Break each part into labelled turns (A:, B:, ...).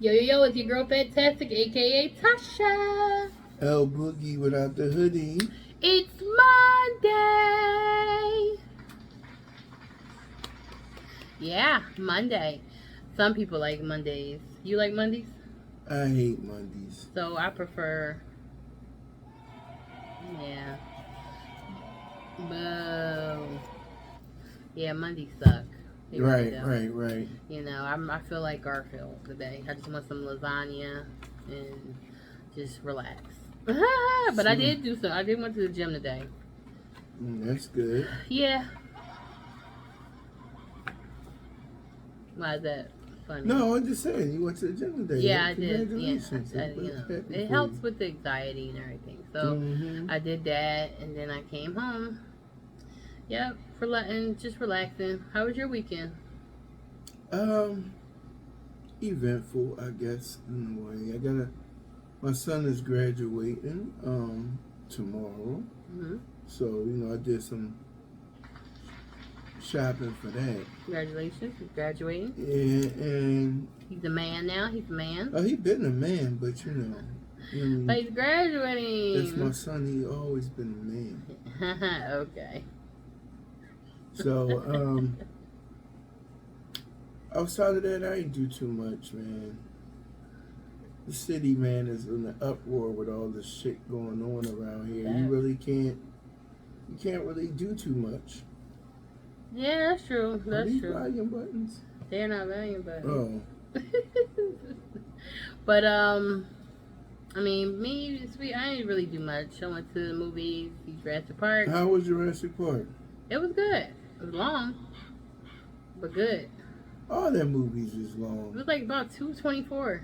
A: Yo, yo, yo, it's your girl Fantastic, aka Tasha.
B: L Boogie without the hoodie.
A: It's Monday. Yeah, Monday. Some people like Mondays. You like Mondays?
B: I hate Mondays.
A: So I prefer. Yeah. Boo. Yeah, Mondays suck. They really
B: Right.
A: You know, I feel like Garfield today. I just want some lasagna and just relax. But I did do some. I did went to the gym today.
B: That's good.
A: Yeah. Why is that funny?
B: No, I'm just saying you went to the gym today.
A: Yeah, I did.
B: Congratulations.
A: Yeah, it helps with the anxiety and everything. So I did that, and then I came home. Yep, just relaxing. How was your weekend?
B: Eventful, I guess, in a way. My son is graduating tomorrow.
A: Mm-hmm.
B: So, I did some shopping for that.
A: Congratulations, he's graduating.
B: Yeah, and
A: he's a man now. He's a man.
B: Oh, he's been a man, but
A: but he's graduating.
B: That's my son. He always been a man.
A: Okay.
B: So, outside of that, I ain't do too much, man. The city, man, is in an uproar with all this shit going on around here. You can't really do too much.
A: Yeah, that's true.
B: Are these volume buttons?
A: They're not volume buttons.
B: Oh.
A: But I mean, I didn't really do much. I went to the movies, Jurassic Park.
B: How was Jurassic Park?
A: It was good. It was long, but good.
B: All their movies is long.
A: It was like about 2:24.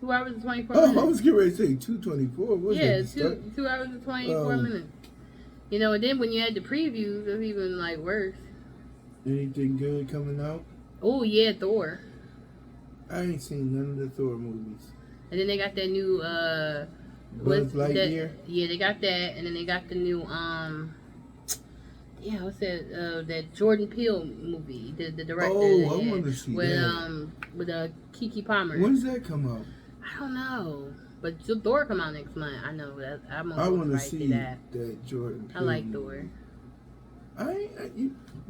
A: 2 hours and 24
B: minutes.
A: minutes.
B: I was getting ready to say 2:24.
A: Yeah, 2 hours and 24 minutes. You know, and then when you had the previews, it was even like worse.
B: Anything good coming out?
A: Oh yeah, Thor.
B: I ain't seen none of the Thor movies.
A: And then they got that new
B: Buzz Lightyear?
A: Yeah, they got that, and then they got the new what's that? That Jordan Peele movie, the director.
B: Oh, I want to see
A: that. With Keke Palmer.
B: When does that come out?
A: I don't know, but Thor come out next month. I know that.
B: I want to see that Jordan Peele.
A: I like Thor.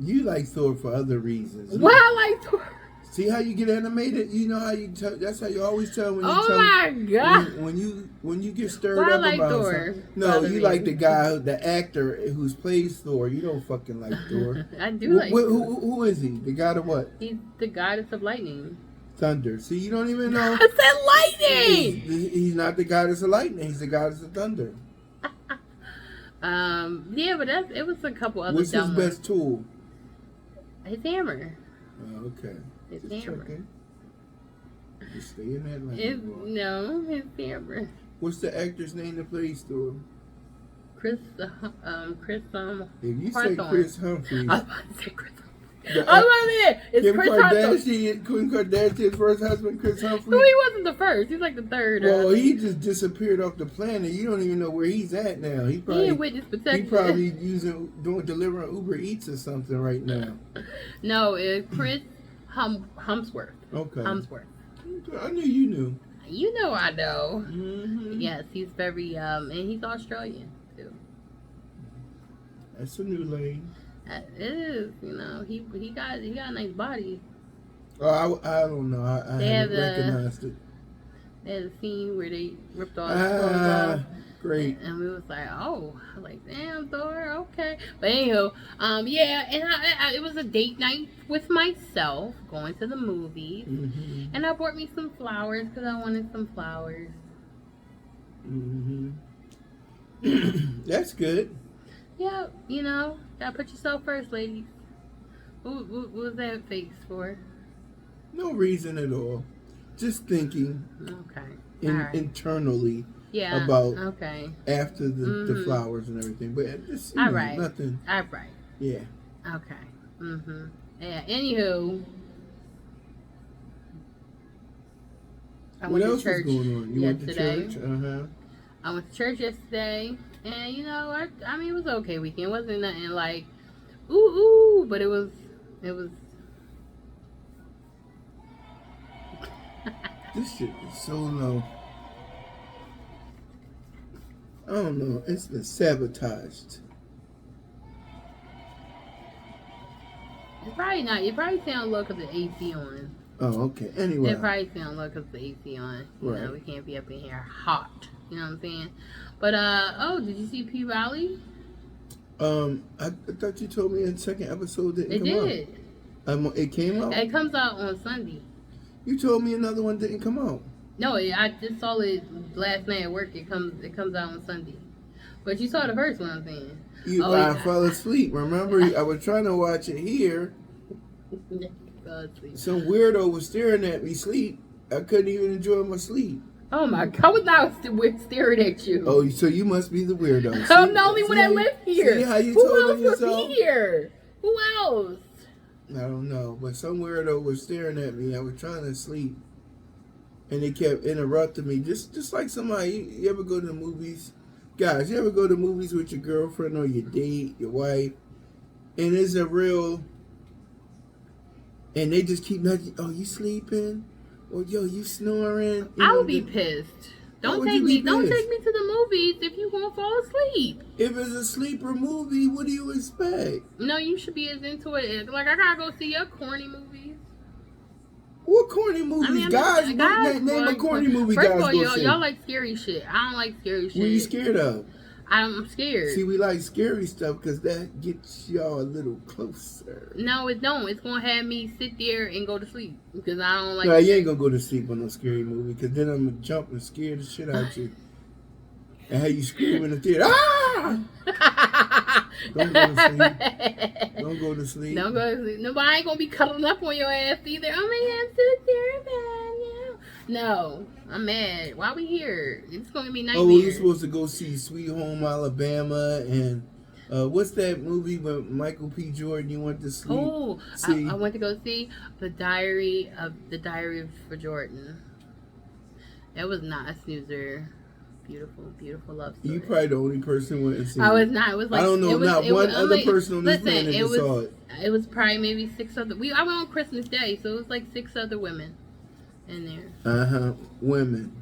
B: You like Thor for other reasons.
A: Why I like Thor?
B: See how you get animated? You know how you tell. That's how you always tell when you
A: tell. Oh my God!
B: When you get stirred up about
A: Thor?
B: Something. No, you like the guy, the actor who plays Thor. You don't fucking like Thor.
A: I do like.
B: Who is he? The god of what?
A: He's the goddess of lightning.
B: Thunder. See, you don't even know.
A: I said lightning.
B: He's not the goddess of lightning. He's the goddess of thunder.
A: Yeah, but it was a couple other.
B: What's his best tool?
A: His hammer.
B: Oh, okay.
A: His hammer.
B: Checking. Just stay in that lane.
A: No, his hammer.
B: What's the actor's name that plays Thor?
A: Chris.
B: If you say Chris Humphries,
A: I was about to say Chris. It's
B: Kim Kardashian's first husband, Chris Humphries.
A: No, he wasn't the first. He's like the third.
B: Well, he just disappeared off the planet. You don't even know where he's at now. He
A: witness protection.
B: He probably delivering Uber Eats or something right now.
A: No, it's Chris Hemsworth.
B: Okay.
A: Hemsworth.
B: I knew you knew.
A: You know I know.
B: Mm-hmm.
A: Yes, he's very and he's Australian too.
B: That's a new lane.
A: It is, he got a nice body.
B: Oh, I don't know. I haven't recognized it.
A: They had a scene where they ripped all his clothes off.
B: Great.
A: And we was like, oh, I was like, damn, Thor, okay. But anywho, yeah, and it was a date night with myself, going to the movies, and I bought me some flowers because I wanted some flowers.
B: That's good.
A: Yeah, gotta put yourself first, ladies. What was that face for?
B: No reason at all. Just thinking.
A: Okay.
B: Internally.
A: Yeah.
B: About.
A: Okay.
B: After the flowers and everything, but just nothing.
A: All right.
B: Yeah.
A: Okay. Yeah. Anywho.
B: What else was going on? You went to church?
A: I went to church yesterday, and I mean, it was an okay weekend. It wasn't nothing like, ooh, but it was
B: This shit is so low. I don't know. It's been sabotaged.
A: It's probably not. You probably sound low because the AC on.
B: Oh, okay. Anyway.
A: It probably sound low because the AC on. You
B: Right.
A: know, we can't be up in here hot. You know what I'm saying? But oh, did you see P Valley?
B: I thought you told me the second episode didn't come out.
A: It did.
B: It came out?
A: It comes out on Sunday.
B: You told me another one didn't come out.
A: No, I just saw it last night at work. It comes out on Sunday. But you saw the first one, I'm saying.
B: I fell asleep. Remember, I was trying to watch it here. Some weirdo was staring at me sleep. I couldn't even enjoy my sleep.
A: Oh my God, I was not staring at you.
B: Oh, so you must be the weirdo. See,
A: I'm the only one that lives here.
B: See how you
A: Who
B: told
A: else
B: yourself?
A: would be here? Who else?
B: I don't know, but some weirdo was staring at me. I was trying to sleep, and they kept interrupting me. Just like somebody. You ever go to the movies? Guys, you ever go to movies with your girlfriend or your date, your wife, and it's a real, and they just keep nudging, oh, you sleeping? Or, yo, you snoring?
A: I would be pissed. Don't take me to the movies if you won't fall asleep.
B: If it's a sleeper movie, what do you expect?
A: No, you should be as into it. Like, I gotta go see your corny movies.
B: What corny movies? I mean, guys, name a corny movie.
A: First of all, y'all like scary shit. I don't like scary shit.
B: What are you scared of?
A: I'm scared.
B: See, we like scary stuff because that gets y'all a little closer.
A: No, it don't. It's gonna have me sit there and go to sleep because I don't like.
B: No, you ain't gonna go to sleep on no scary movie because then I'm gonna jump and scare the shit out you and have you scream in the theater. Ah! Don't go to sleep. Don't go to sleep.
A: Don't go to sleep. Nobody ain't gonna be cuddling up on your ass either. Oh my God, I'm so terrified. No, I'm mad. Why we here? It's gonna be nightmare.
B: Oh, we were supposed to go see Sweet Home Alabama and what's that movie with Michael P. Jordan you went to sleep?
A: Oh, I went to go see the Diary of Jordan. That was not a snoozer. Beautiful, beautiful love story.
B: You probably the only person who went and seen it.
A: I was not. It was like
B: I don't know. Not one other person on this
A: planet
B: that saw it.
A: It was probably maybe 6 other. I went on Christmas Day, so it was like 6 other women in there.
B: Women.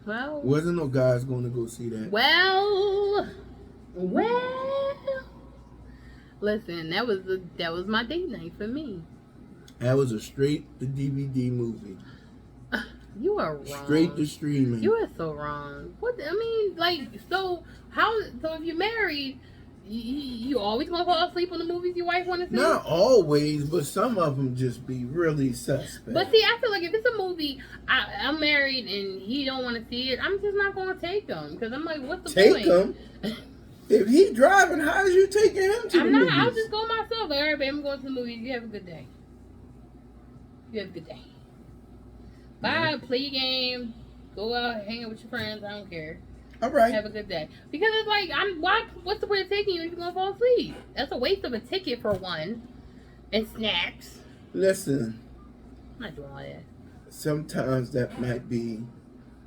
A: Well,
B: wasn't no guys going to go see that.
A: Well. Listen, that was my date night for me.
B: That was a straight to DVD movie.
A: You are wrong.
B: Straight to streaming.
A: You are so wrong. What I mean, like, so if you're married, you always gonna fall asleep on the movies your wife want to see?
B: Not always, but some of them just be really suspect.
A: But see, I feel like if it's a movie, I'm married and he don't want to see it, I'm just not gonna take him because I'm like, what's the point?
B: Take him. If he driving, how is you taking him to the movies?
A: I'll just go myself. Like, all right, babe, I'm going to the movies. You have a good day. You have a good day. Bye. Play your game. Go out, hang out with your friends. I don't care.
B: All right.
A: Have a good day. Because it's like, what's the point of taking you if you're going to fall asleep? That's a waste of a ticket for one. And snacks.
B: Listen.
A: I'm not doing all that.
B: Sometimes that might be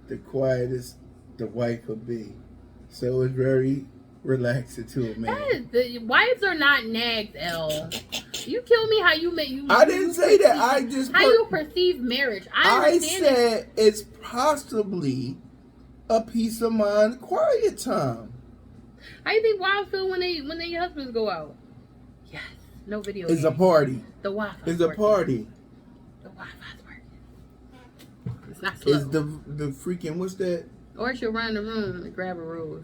B: the quietest the wife will be. So it's very relaxing to a man.
A: The wives are not nags, L. You kill me how you make you.
B: I didn't say that. I just
A: how you perceive marriage. I
B: said it's possibly a peace of mind, quiet time.
A: How you think wives feel when their husbands go out? Yes, no video.
B: It's a party.
A: The Wi-Fi.
B: It's a party.
A: The Wi-Fi's working. It's not slow.
B: It's the freaking what's that?
A: Or she'll run in the room and grab a rose.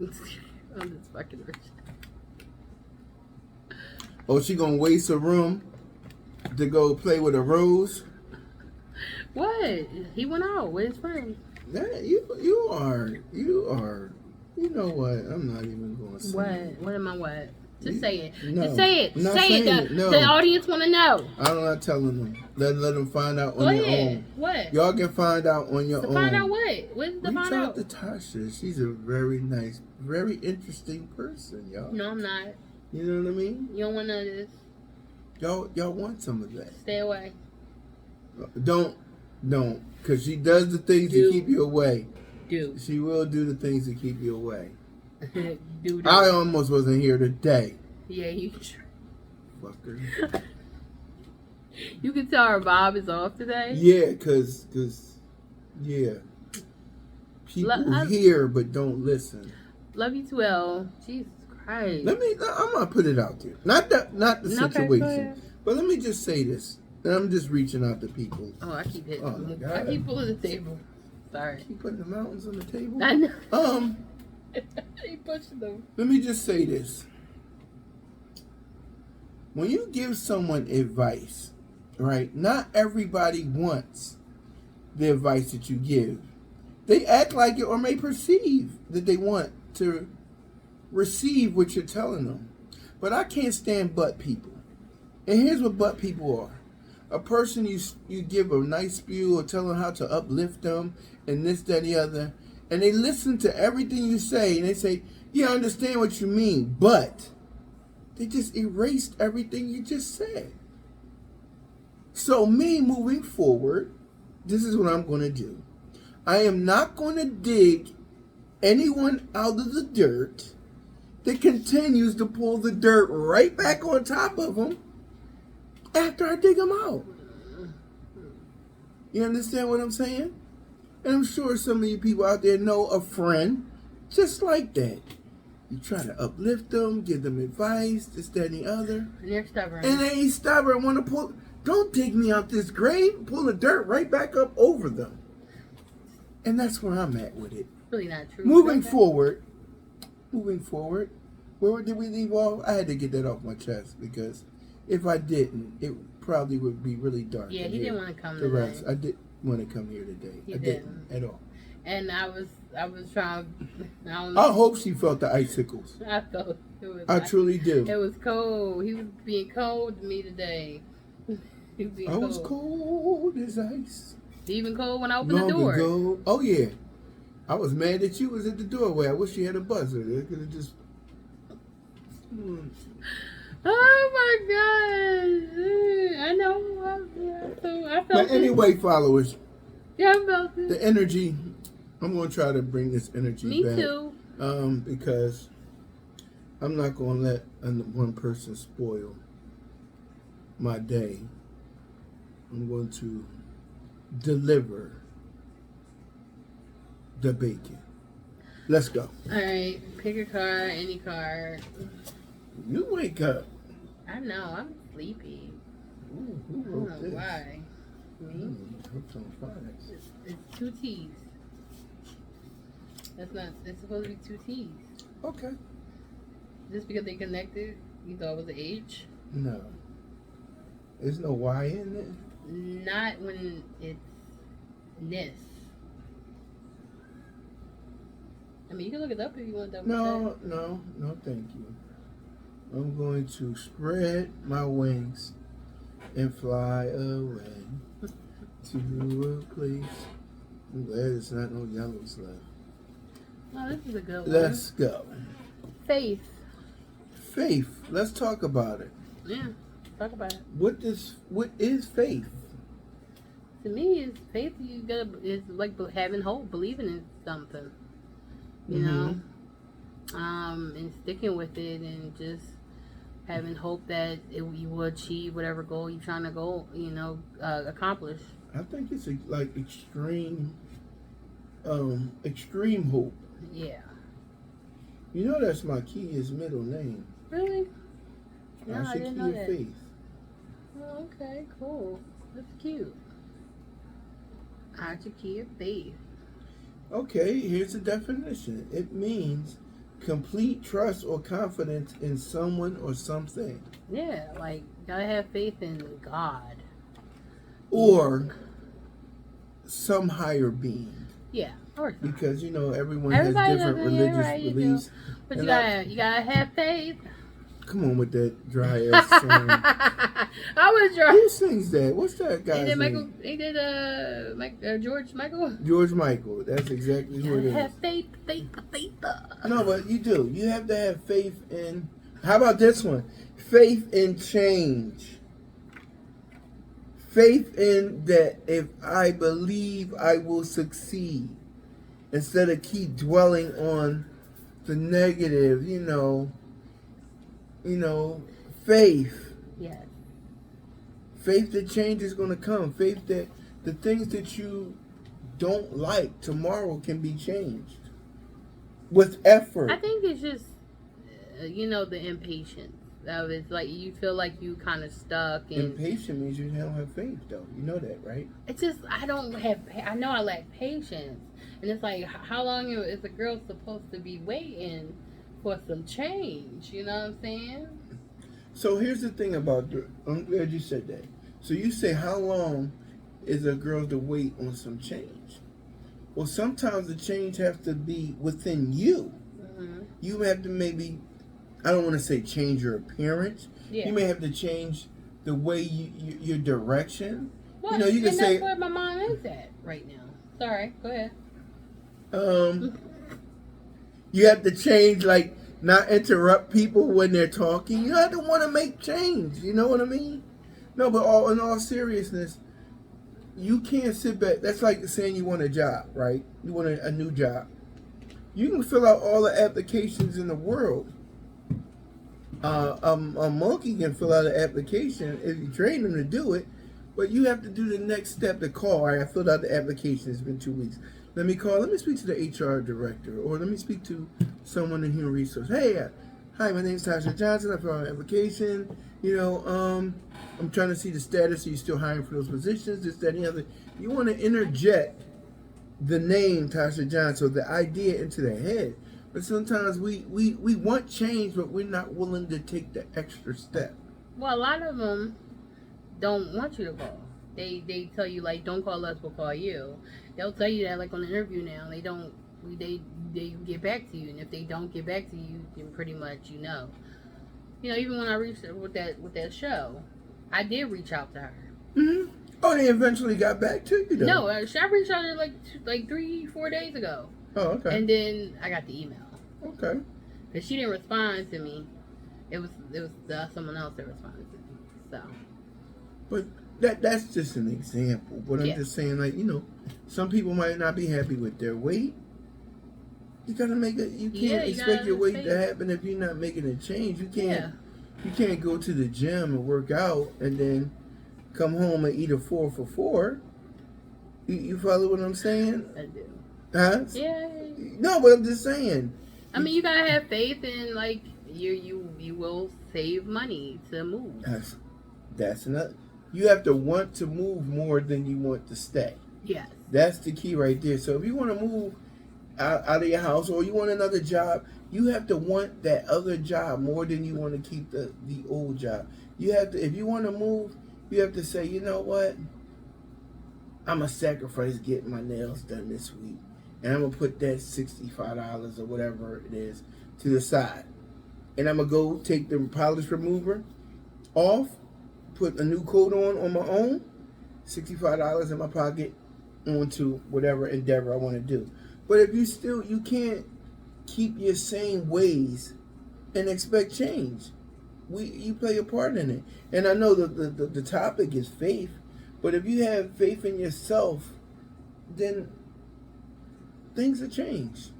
A: I'm just fucking rich.
B: Oh, she gonna waste a room to go play with a rose?
A: What? He went out with his friends.
B: That you are. You know what? I'm not even gonna say.
A: What? What am I? What? Just say it.
B: No,
A: just say it.
B: Not
A: say it. The audience want to know.
B: I'm not telling them. Let them find out on their own.
A: What?
B: Y'all can find out on your own.
A: Find out what? What's the find out?
B: Reach out to Tasha. She's a very nice, very interesting person, y'all.
A: No, I'm not.
B: You know what I mean?
A: You don't want none of this.
B: Y'all want some of that.
A: Stay away.
B: Don't. Because she does the things to keep you away. She will do the things to keep you away. I almost wasn't here today.
A: Yeah, you sure.
B: Fucker.
A: You can tell our Bob is off today.
B: Yeah, cause yeah, people hear but don't listen.
A: Love you too, L. Jesus Christ.
B: I'm gonna put it out there. Not the situation, but let me just say this. And I'm just reaching out to people.
A: Oh, I keep hitting. Oh, I keep pulling the table. Sorry.
B: I keep putting the mountains on the table.
A: I know. He pushing them.
B: Let me just say this. When you give someone advice, right? Not everybody wants the advice that you give. They act like it or may perceive that they want to receive what you're telling them. But I can't stand butt people. And here's what butt people are. A person you give a nice spew or tell them how to uplift them and this, that, and the other. And they listen to everything you say and they say, yeah, I understand what you mean, but they just erased everything you just said. So me moving forward, this is what I'm going to do. I am not going to dig anyone out of the dirt that continues to pull the dirt right back on top of them after I dig them out. You understand what I'm saying? And I'm sure some of you people out there know a friend just like that. You try to uplift them, give them advice, this, that, and the other.
A: And they're stubborn.
B: And they ain't stubborn, want to pull. Don't dig me out this grave, pull the dirt right back up over them. And that's where I'm at with it.
A: Really not true.
B: Moving forward, where did we leave off? I had to get that off my chest because if I didn't, it probably would be really dark.
A: Yeah, he didn't want to come
B: the
A: today.
B: rest. I didn't want to come here today. I didn't at all.
A: And I was trying.
B: I hope she felt the icicles.
A: I felt it was.
B: I truly do.
A: It was cold. He was being cold to me today. He was being
B: I was cold as ice.
A: Even cold when I opened the door.
B: Ago. Oh yeah, I was mad that you was at the doorway. I wish you had a buzzer. They could have just.
A: Oh my gosh! I know. I felt
B: But anyway, followers.
A: Yeah, I felt it.
B: The energy. I'm gonna try to bring this energy back.
A: Me too.
B: Because I'm not gonna let one person spoil my day. I'm going to deliver the bacon. Let's go.
A: All right, pick a car, any car.
B: You wake up.
A: I know, I'm sleepy.
B: Ooh, who
A: I
B: wrote
A: don't know
B: this?
A: why. Me? It's 2 T's. It's supposed to be 2 T's.
B: Okay.
A: Just because they connected, you thought it was an H?
B: No. There's no Y in it?
A: Not when it's Ness. I mean, you can look it up if you want to double check.
B: No, thank you. I'm going to spread my wings and fly away to a place. I'm glad there's not no yellows left.
A: Oh, this is a good one.
B: Let's go.
A: Faith.
B: Faith. Let's talk about it.
A: Yeah, talk about it.
B: What is faith?
A: To me, faith. Is like having hope, believing in something. You know, and sticking with it, and just having hope that you will achieve whatever goal you're trying to accomplish.
B: I think it's like extreme hope.
A: Yeah.
B: You know that's my Kia's middle name.
A: Really? No, I didn't know that.
B: Faith.
A: Oh, okay, cool. That's cute. Kia Faith.
B: Okay, here's the definition. It means complete trust or confidence in someone or something.
A: Yeah, like gotta have faith in God.
B: Or some higher being.
A: Yeah, or something.
B: Because everyone has different religious beliefs.
A: But you gotta have faith.
B: Come on with that dry ass song.
A: I was dry.
B: Who sings that? What's that guy's name?
A: He did George Michael.
B: George Michael. That's exactly who it is.
A: Have faith.
B: No, but you do. You have to have faith in. How about this one? Faith in change. Faith in that if I believe, I will succeed. Instead of keep dwelling on the negative, faith.
A: Yes.
B: Faith that change is going to come. Faith that the things that you don't like tomorrow can be changed with
A: I
B: effort.
A: think it's just, the impatience. It's like you feel like you kind of stuck, and
B: Impatient means you don't have faith, though. You know that, right?
A: it's just I don't have. I know I lack patience, and it's like how long is a girl supposed to be waiting for some change? You know what I'm saying?
B: So here's the thing about I'm glad you said that. So you say how long is a girl to wait on some change? Well, sometimes the change has to be within you.
A: Mm-hmm.
B: You have to maybe, I don't want to say change your appearance.
A: Yeah.
B: You may have to change the way your direction.
A: Well,
B: You know, you can
A: and
B: say,
A: that's where my mom is at right now. Sorry, go ahead.
B: um, you have to change, like not interrupt people when they're talking. You have to want to make change. You know what I mean? No, but in all seriousness, you can't sit back. That's like saying you want a job, right? You want a new job. You can fill out all the applications in the world. A monkey can fill out an application if you train them to do it, but you have to do the next step to call. All right, I filled out the application. It's been 2 weeks. Let me call. Let me speak to the HR director, or let me speak to someone in human resource. Hey, hi, my name's Tasha Johnson. I filled out an application. I'm trying to see the status. Are you still hiring for those positions? This, that, and the other. You want to interject the name Tasha Johnson, or the idea into their head. But sometimes we want change, but we're not willing to take the extra step.
A: Well, a lot of them don't want you to call. They tell you like, don't call us, we'll call you. They'll tell you that like on the interview now. They get back to you, and if they don't get back to you, then pretty much even when I reached with that show, I did reach out to her.
B: Mm-hmm. Oh, they eventually got back to you, though.
A: No, I reached out to her like 3-4 days ago.
B: Oh, okay.
A: And then I got the email.
B: Okay.
A: But she didn't respond to me. It was someone else that responded to me. So.
B: But that's just an example. But I'm just saying, like, some people might not be happy with their weight. You gotta make it. You can't expect your weight to happen if you're not making a change. You can't. Yeah. You can't go to the gym and work out and then come home and eat a 4 for 4. You follow what I'm saying?
A: I do.
B: Huh?
A: Yeah.
B: No, but I'm just saying.
A: I mean, you gotta have faith in like you will save money to move.
B: That's enough. You have to want to move more than you want to stay.
A: Yes.
B: That's the key right there. So if you want to move out of your house or you want another job, you have to want that other job more than you want to keep the old job. You have to, if you want to move, you have to say, you know what? I'm going to sacrifice getting my nails done this week. And I'm going to put that $65 or whatever it is to the side. And I'm going to go take the polish remover off, put a new coat on my own, $65 in my pocket, onto whatever endeavor I want to do. But if you can't keep your same ways and expect change. You play a part in it. And I know the topic is faith, but if you have faith in yourself, then things will change.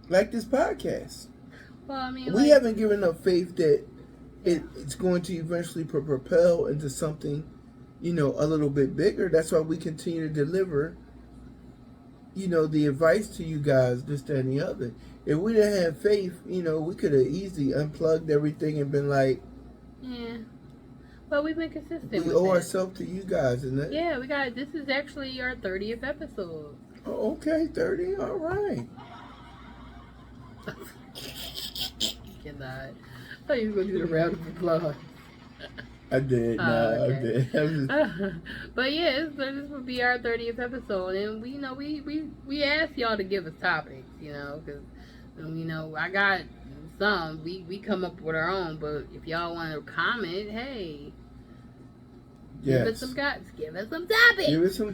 B: Like this podcast.
A: Well, I mean,
B: we haven't given up faith that it's going to eventually propel into something, a little bit bigger. That's why we continue to deliver, the advice to you guys, this, that, and the other. If we didn't have faith, we could have easily unplugged everything and been like,
A: yeah. But we've been consistent.
B: We owe ourselves to you guys, isn't it?
A: Yeah, this is actually our 30th episode.
B: Oh, okay, 30. All right.
A: Cannot. I thought you were going to do the round of applause.
B: I did. I did.
A: But yeah, this will be our 30th episode, and we asked y'all to give us topics, because I got some. We come up with our own, but if y'all want to comment, hey, give us some topics.
B: Give us some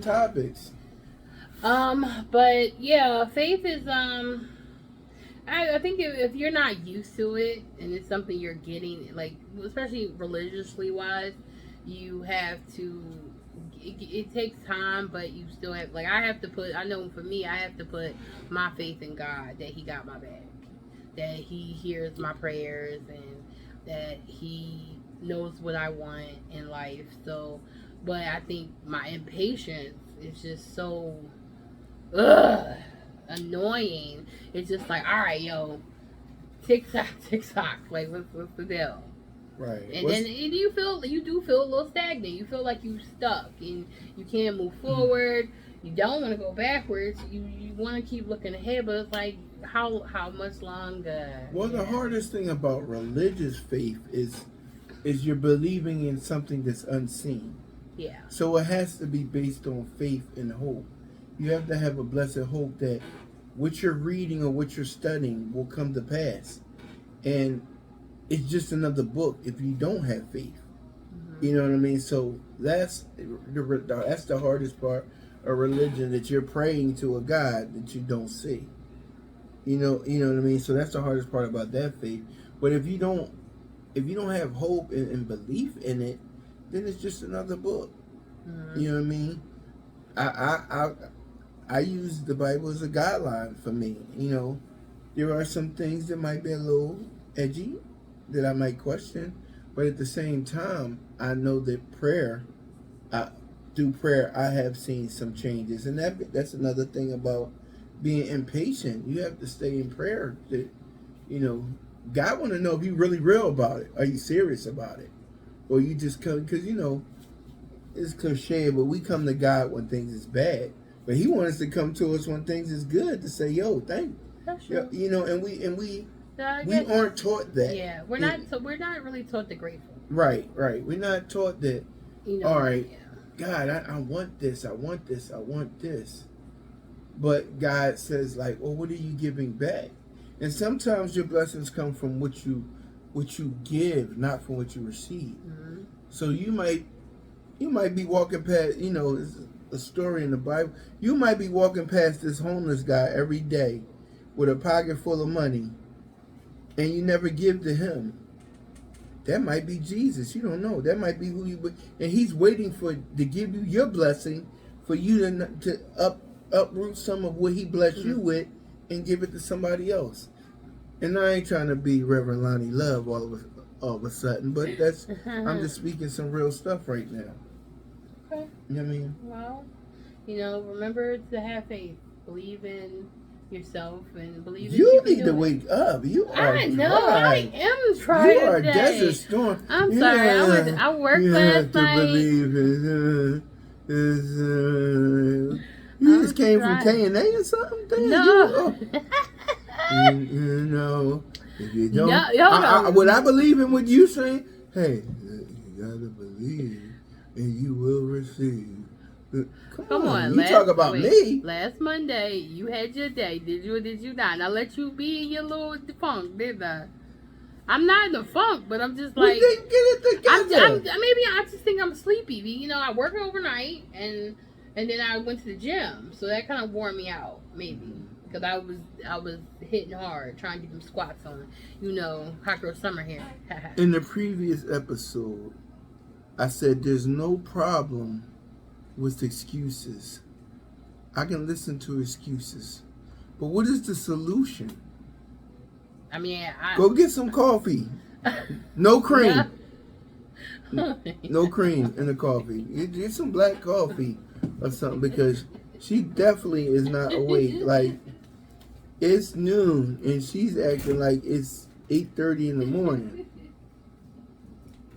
B: topics.
A: But yeah, faith is I think if you're not used to it and it's something you're getting, like, especially religiously wise, you have to, it takes time, but you still have, like, I know for me, I have to put my faith in God, that he got my back, that he hears my prayers, and that he knows what I want in life. So, but I think my impatience is just so ugh, annoying. It's just like, all right, yo, tick tock, tick tock. Like, what's the deal?
B: Right.
A: And then you do feel a little stagnant. You feel like you stuck and you can't move forward. You don't want to go backwards. You want to keep looking ahead, but it's like how much longer?
B: Well, the hardest thing about religious faith is you're believing in something that's unseen.
A: Yeah.
B: So it has to be based on faith and hope. You have to have a blessed hope that what you're reading or what you're studying will come to pass. And it's just another book if you don't have faith.
A: Mm-hmm.
B: You know what I mean? So that's the hardest part of religion, that you're praying to a God that you don't see. You know what I mean? So that's the hardest part about that faith. But if you don't have hope and belief in it, then it's just another book.
A: Mm-hmm.
B: You know what I mean? I use the Bible as a guideline for me. You know, there are some things that might be a little edgy that I might question, but at the same time, I know that through prayer, I have seen some changes, and that's another thing about being impatient. You have to stay in prayer. That, you know, God want to know if you really real about it. Are you serious about it, or you just come because it's cliche, but we come to God when things is bad, but He wants us to come to us when things is good to say, "Yo, thank you." You know, and we aren't taught that.
A: Yeah, we're not. So we're not really taught the grateful.
B: Right. We're not taught that.
A: You know,
B: all right,
A: yeah.
B: God, I want this. I want this. I want this. But God says, like, well, what are you giving back? And sometimes your blessings come from what you give, not from what you receive.
A: Mm-hmm.
B: So you might be walking past, it's a story in the Bible. You might be walking past this homeless guy every day with a pocket full of money, and you never give to him. That might be Jesus. You don't know. That might be who you. And He's waiting to give you your blessing, for you to uproot some of what He blessed you with and give it to somebody else. And I ain't trying to be Reverend Lonnie Love all of a sudden, but I'm just speaking some real stuff right now.
A: Okay.
B: You know what I mean?
A: Well, remember to have faith, believe in yourself, and believe that
B: you need to wake up. You are
A: I know.
B: dry.
A: I am trying.
B: You are
A: today.
B: Desert Storm.
A: I'm sorry. I worked last night.
B: Believe you just came from K&A or something?
A: No.
B: You know, if you don't, would I believe in what you saying? Hey, you gotta believe, and you will receive. Come on. You talk about me.
A: Last Monday, you had your day. Did you or did you not? And I let you be in your little funk, didn't I? I'm not in the funk, but I'm just like,
B: we didn't get it together.
A: maybe I just think I'm sleepy. I worked overnight and then I went to the gym, so that kind of wore me out, maybe, because I was hitting hard trying to get them squats on. Hot girl summer here.
B: In the previous episode, I said there's no problem with excuses. I can listen to excuses, but what is the solution?
A: I mean,
B: go get some coffee. No cream. No cream in the coffee. Get some black coffee or something, because she definitely is not awake. Like, it's noon and she's acting like it's 8:30 in the morning.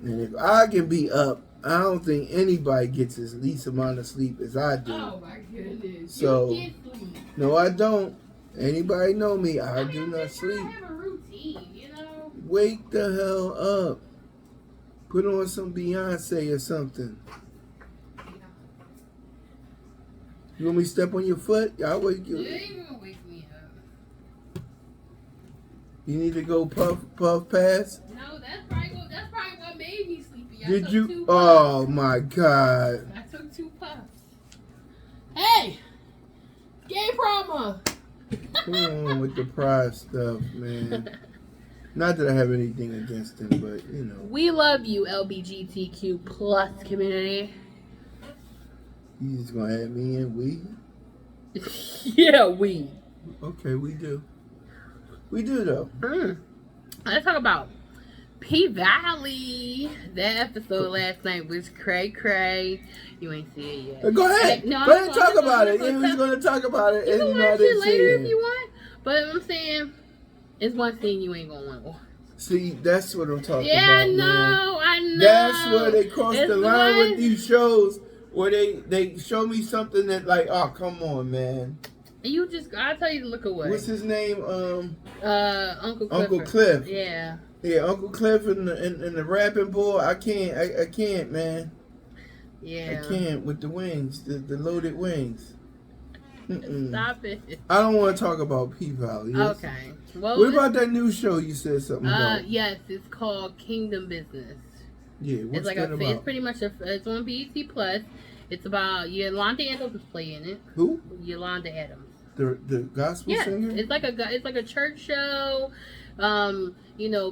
B: And if I can be up, I don't think anybody gets as least amount of sleep as I do.
A: Oh my goodness.
B: So,
A: you can't sleep.
B: No, I don't. Anybody know me? I do not sleep.
A: I have a routine,
B: Wake the hell up. Put on some Beyonce or something. You want me to step on your foot? I'll wake you.
A: You ain't gonna wake me up.
B: You need to go puff pass?
A: No, that's probably what made me sleepy.
B: Did you? Oh my God.
A: I took 2 puffs. Hey! Gay promo!
B: Come on with the pride stuff, man. Not that I have anything against him, but
A: We love you, LBGTQ plus community.
B: You just gonna add me in? We?
A: Yeah, we.
B: Okay, we do. We do though.
A: Let's talk about P-Valley. That episode last night was cray. You ain't see it yet.
B: Go ahead.
A: No,
B: go ahead and talk about it. Yeah, we're going to talk about it.
A: You
B: and
A: can
B: you know,
A: watch
B: I
A: it
B: didn't
A: later
B: see
A: if you want. But I'm saying, it's one thing you ain't going to want to watch.
B: See, that's what I'm talking
A: Yeah,
B: about,
A: I know,
B: man.
A: I know.
B: That's where they cross
A: It's
B: the line
A: what?
B: with these shows where they show me something that like, oh, come on, man.
A: You just, I'll tell you to look away.
B: What's his name?
A: Uncle Clifford.
B: Uncle Cliff.
A: Yeah.
B: Yeah, Uncle Cliff and the rapping boy. I can't, man.
A: Yeah.
B: I can't with the wings, the loaded wings.
A: Stop it.
B: I don't want to talk about P-Valley.
A: Okay. Well,
B: what about that new show you said something about?
A: Yes, it's called Kingdom Business.
B: Yeah, what's
A: it's like
B: that about?
A: It's pretty much it's on BET Plus. It's about Yolanda Adams is playing it.
B: Who?
A: Yolanda Adams.
B: The gospel singer?
A: It's like a church show.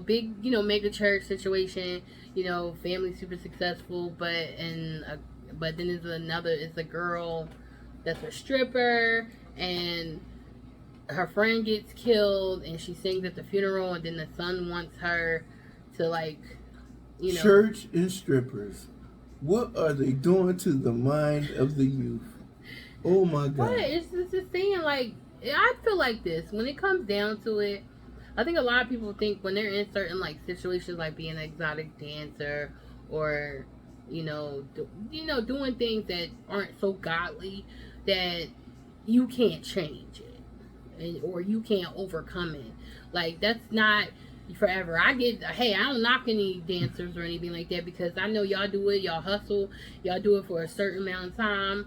A: Big, mega church situation. Family super successful, but then it's a girl that's a stripper, and her friend gets killed, and she sings at the funeral, and then the son wants her to
B: Church and strippers. What are they doing to the mind of the youth? Oh my God.
A: But it's just saying, like, I feel like this. When it comes down to it, I think a lot of people think when they're in certain, like, situations, like being an exotic dancer or, doing things that aren't so godly, that you can't change it. Or you can't overcome it. Like, that's not forever. I don't knock any dancers or anything like that, because I know y'all do it, y'all hustle, y'all do it for a certain amount of time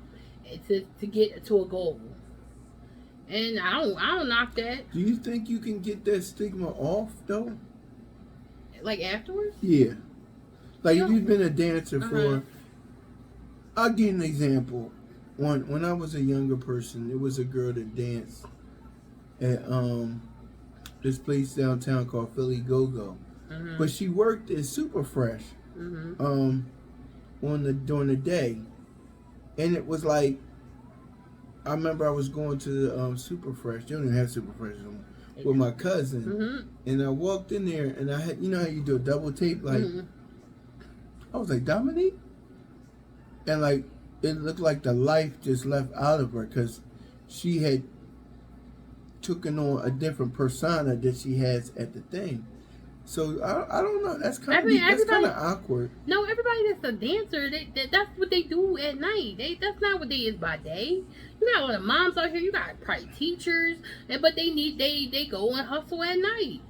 A: to get to a goal. And I don't knock that.
B: Do you think you can get that stigma off though?
A: Like afterwards?
B: Yeah. Like if you've been a dancer for, I'll give you an example. When I was a younger person, there was a girl that danced at this place downtown called Philly Go-Go. Mm-hmm. But she worked at Super Fresh during the day. And it was like, I remember I was going to Super Fresh. They don't even have Super Fresh anymore. With my cousin. Mm-hmm. And I walked in there and I had, you know how you do a double tape? Like, I was like, Dominique? And like, it looked like the life just left out of her, because she had taken on a different persona that she has at the thing. So I don't know. That's kind of awkward.
A: No, everybody that's a dancer, that's what they do at night. That's not what they is by day. You got a lot of moms out here. You got probably teachers, but they go and hustle at night.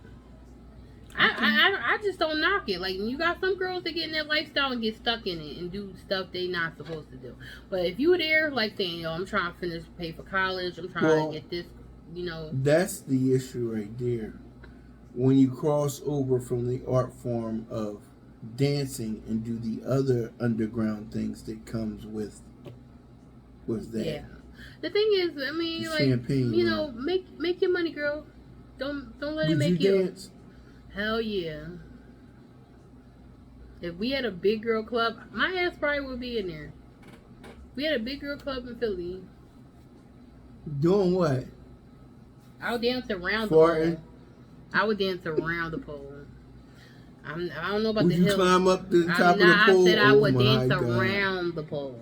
A: I just don't knock it. Like, you got some girls that get in that lifestyle and get stuck in it and do stuff they not supposed to do. But if you were there, like saying, I'm trying to pay for college, I'm trying to get this,
B: That's the issue right there. When you cross over from the art form of dancing and do the other underground things that comes with that.
A: Yeah. The thing is, I mean, champagne, make your money, girl. Don't let it make you
B: dance?
A: Hell yeah. If we had a big girl club, my ass probably would be in there. We had a big girl club in Philly.
B: Doing what?
A: I would dance around the pole. I would dance around the pole. I don't know about the hill. Would you
B: climb up to the top of the pole?
A: I said I would dance around the pole.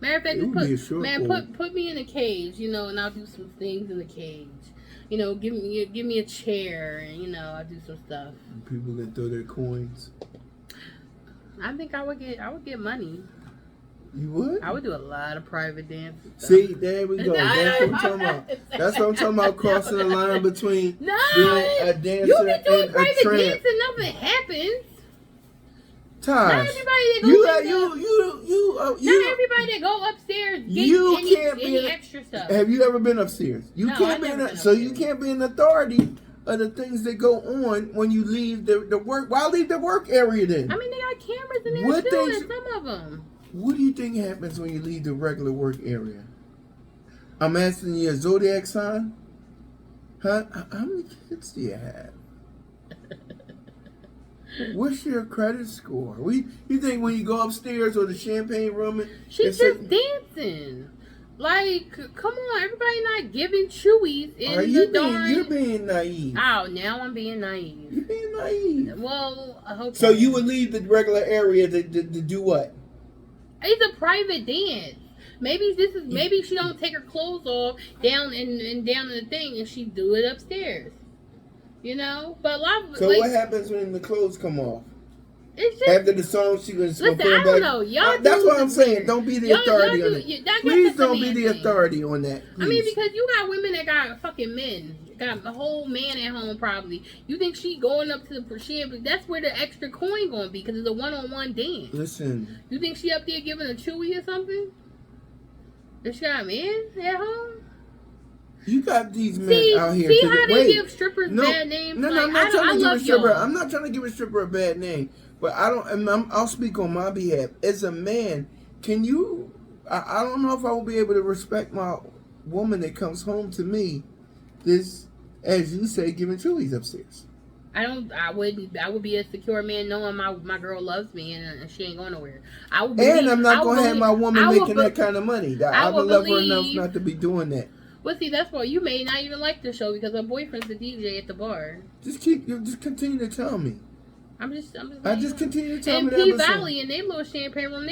A: Matter of fact, put me in a cage, and I'll do some things in the cage. Give me a chair, and I'll do some stuff.
B: People that throw their coins.
A: I think I would get money.
B: You would?
A: I would do a lot of private dances.
B: See, there we go. That's what I'm talking about. That's what I'm talking about, crossing the line between being a dancer
A: you can do
B: and a
A: private
B: tramp.
A: dance and nothing happens.
B: Tosh,
A: not everybody that goes
B: not
A: everybody that go upstairs gets any extra stuff.
B: Have you ever been upstairs? You can't be an authority of the things that go on when you leave the work. Why leave the work area then?
A: I mean, they got cameras in there too, and some of them.
B: What do you think happens when you leave the regular work area? I'm asking you a zodiac sign? Huh? How many kids do you have? What's your credit score? You think when you go upstairs or the champagne room?
A: She's just dancing. Like, come on, everybody not giving chewies in
B: Are
A: the
B: you
A: darn.
B: being? You're being naive.
A: Oh, now I'm being naive.
B: You're being naive.
A: Well, I hope.
B: So you would leave the regular area to do what?
A: It's a private dance. Maybe she don't take her clothes off down in the thing and she do it upstairs. You know, but a lot of,
B: So
A: like,
B: what happens when the clothes come off?
A: it's just
B: After the song, she was
A: listen.
B: gonna
A: I don't know. Y'all.
B: That's what
A: do
B: I'm saying. Don't be the authority on it. Please don't be the authority on that. Please.
A: I mean, because you got women that got fucking men, got a whole man at home probably. You think she going up to the that's where the extra coin gonna be because it's a one-on-one dance.
B: Listen.
A: You think she up there giving a chewy or something? If she got a man at home?
B: You got these men out here.
A: See how they give strippers bad names?
B: No,
A: like,
B: I'm not trying to give a stripper.
A: y'all.
B: I'm not trying to give a stripper a bad name, but I'll speak on my behalf. As a man, can you? I don't know if I will be able to respect my woman that comes home to me. This, as you say, giving chewies upstairs.
A: I would be a secure man knowing my girl loves me and she ain't going nowhere. I'm
B: not going to have my woman making that kind of money. I would love her enough not to be doing that.
A: Well, see, that's why you may not even like the show because her boyfriend's the DJ at the bar.
B: Just continue to tell me. Just continue to tell me that.
A: And P Valley and their little champagne room,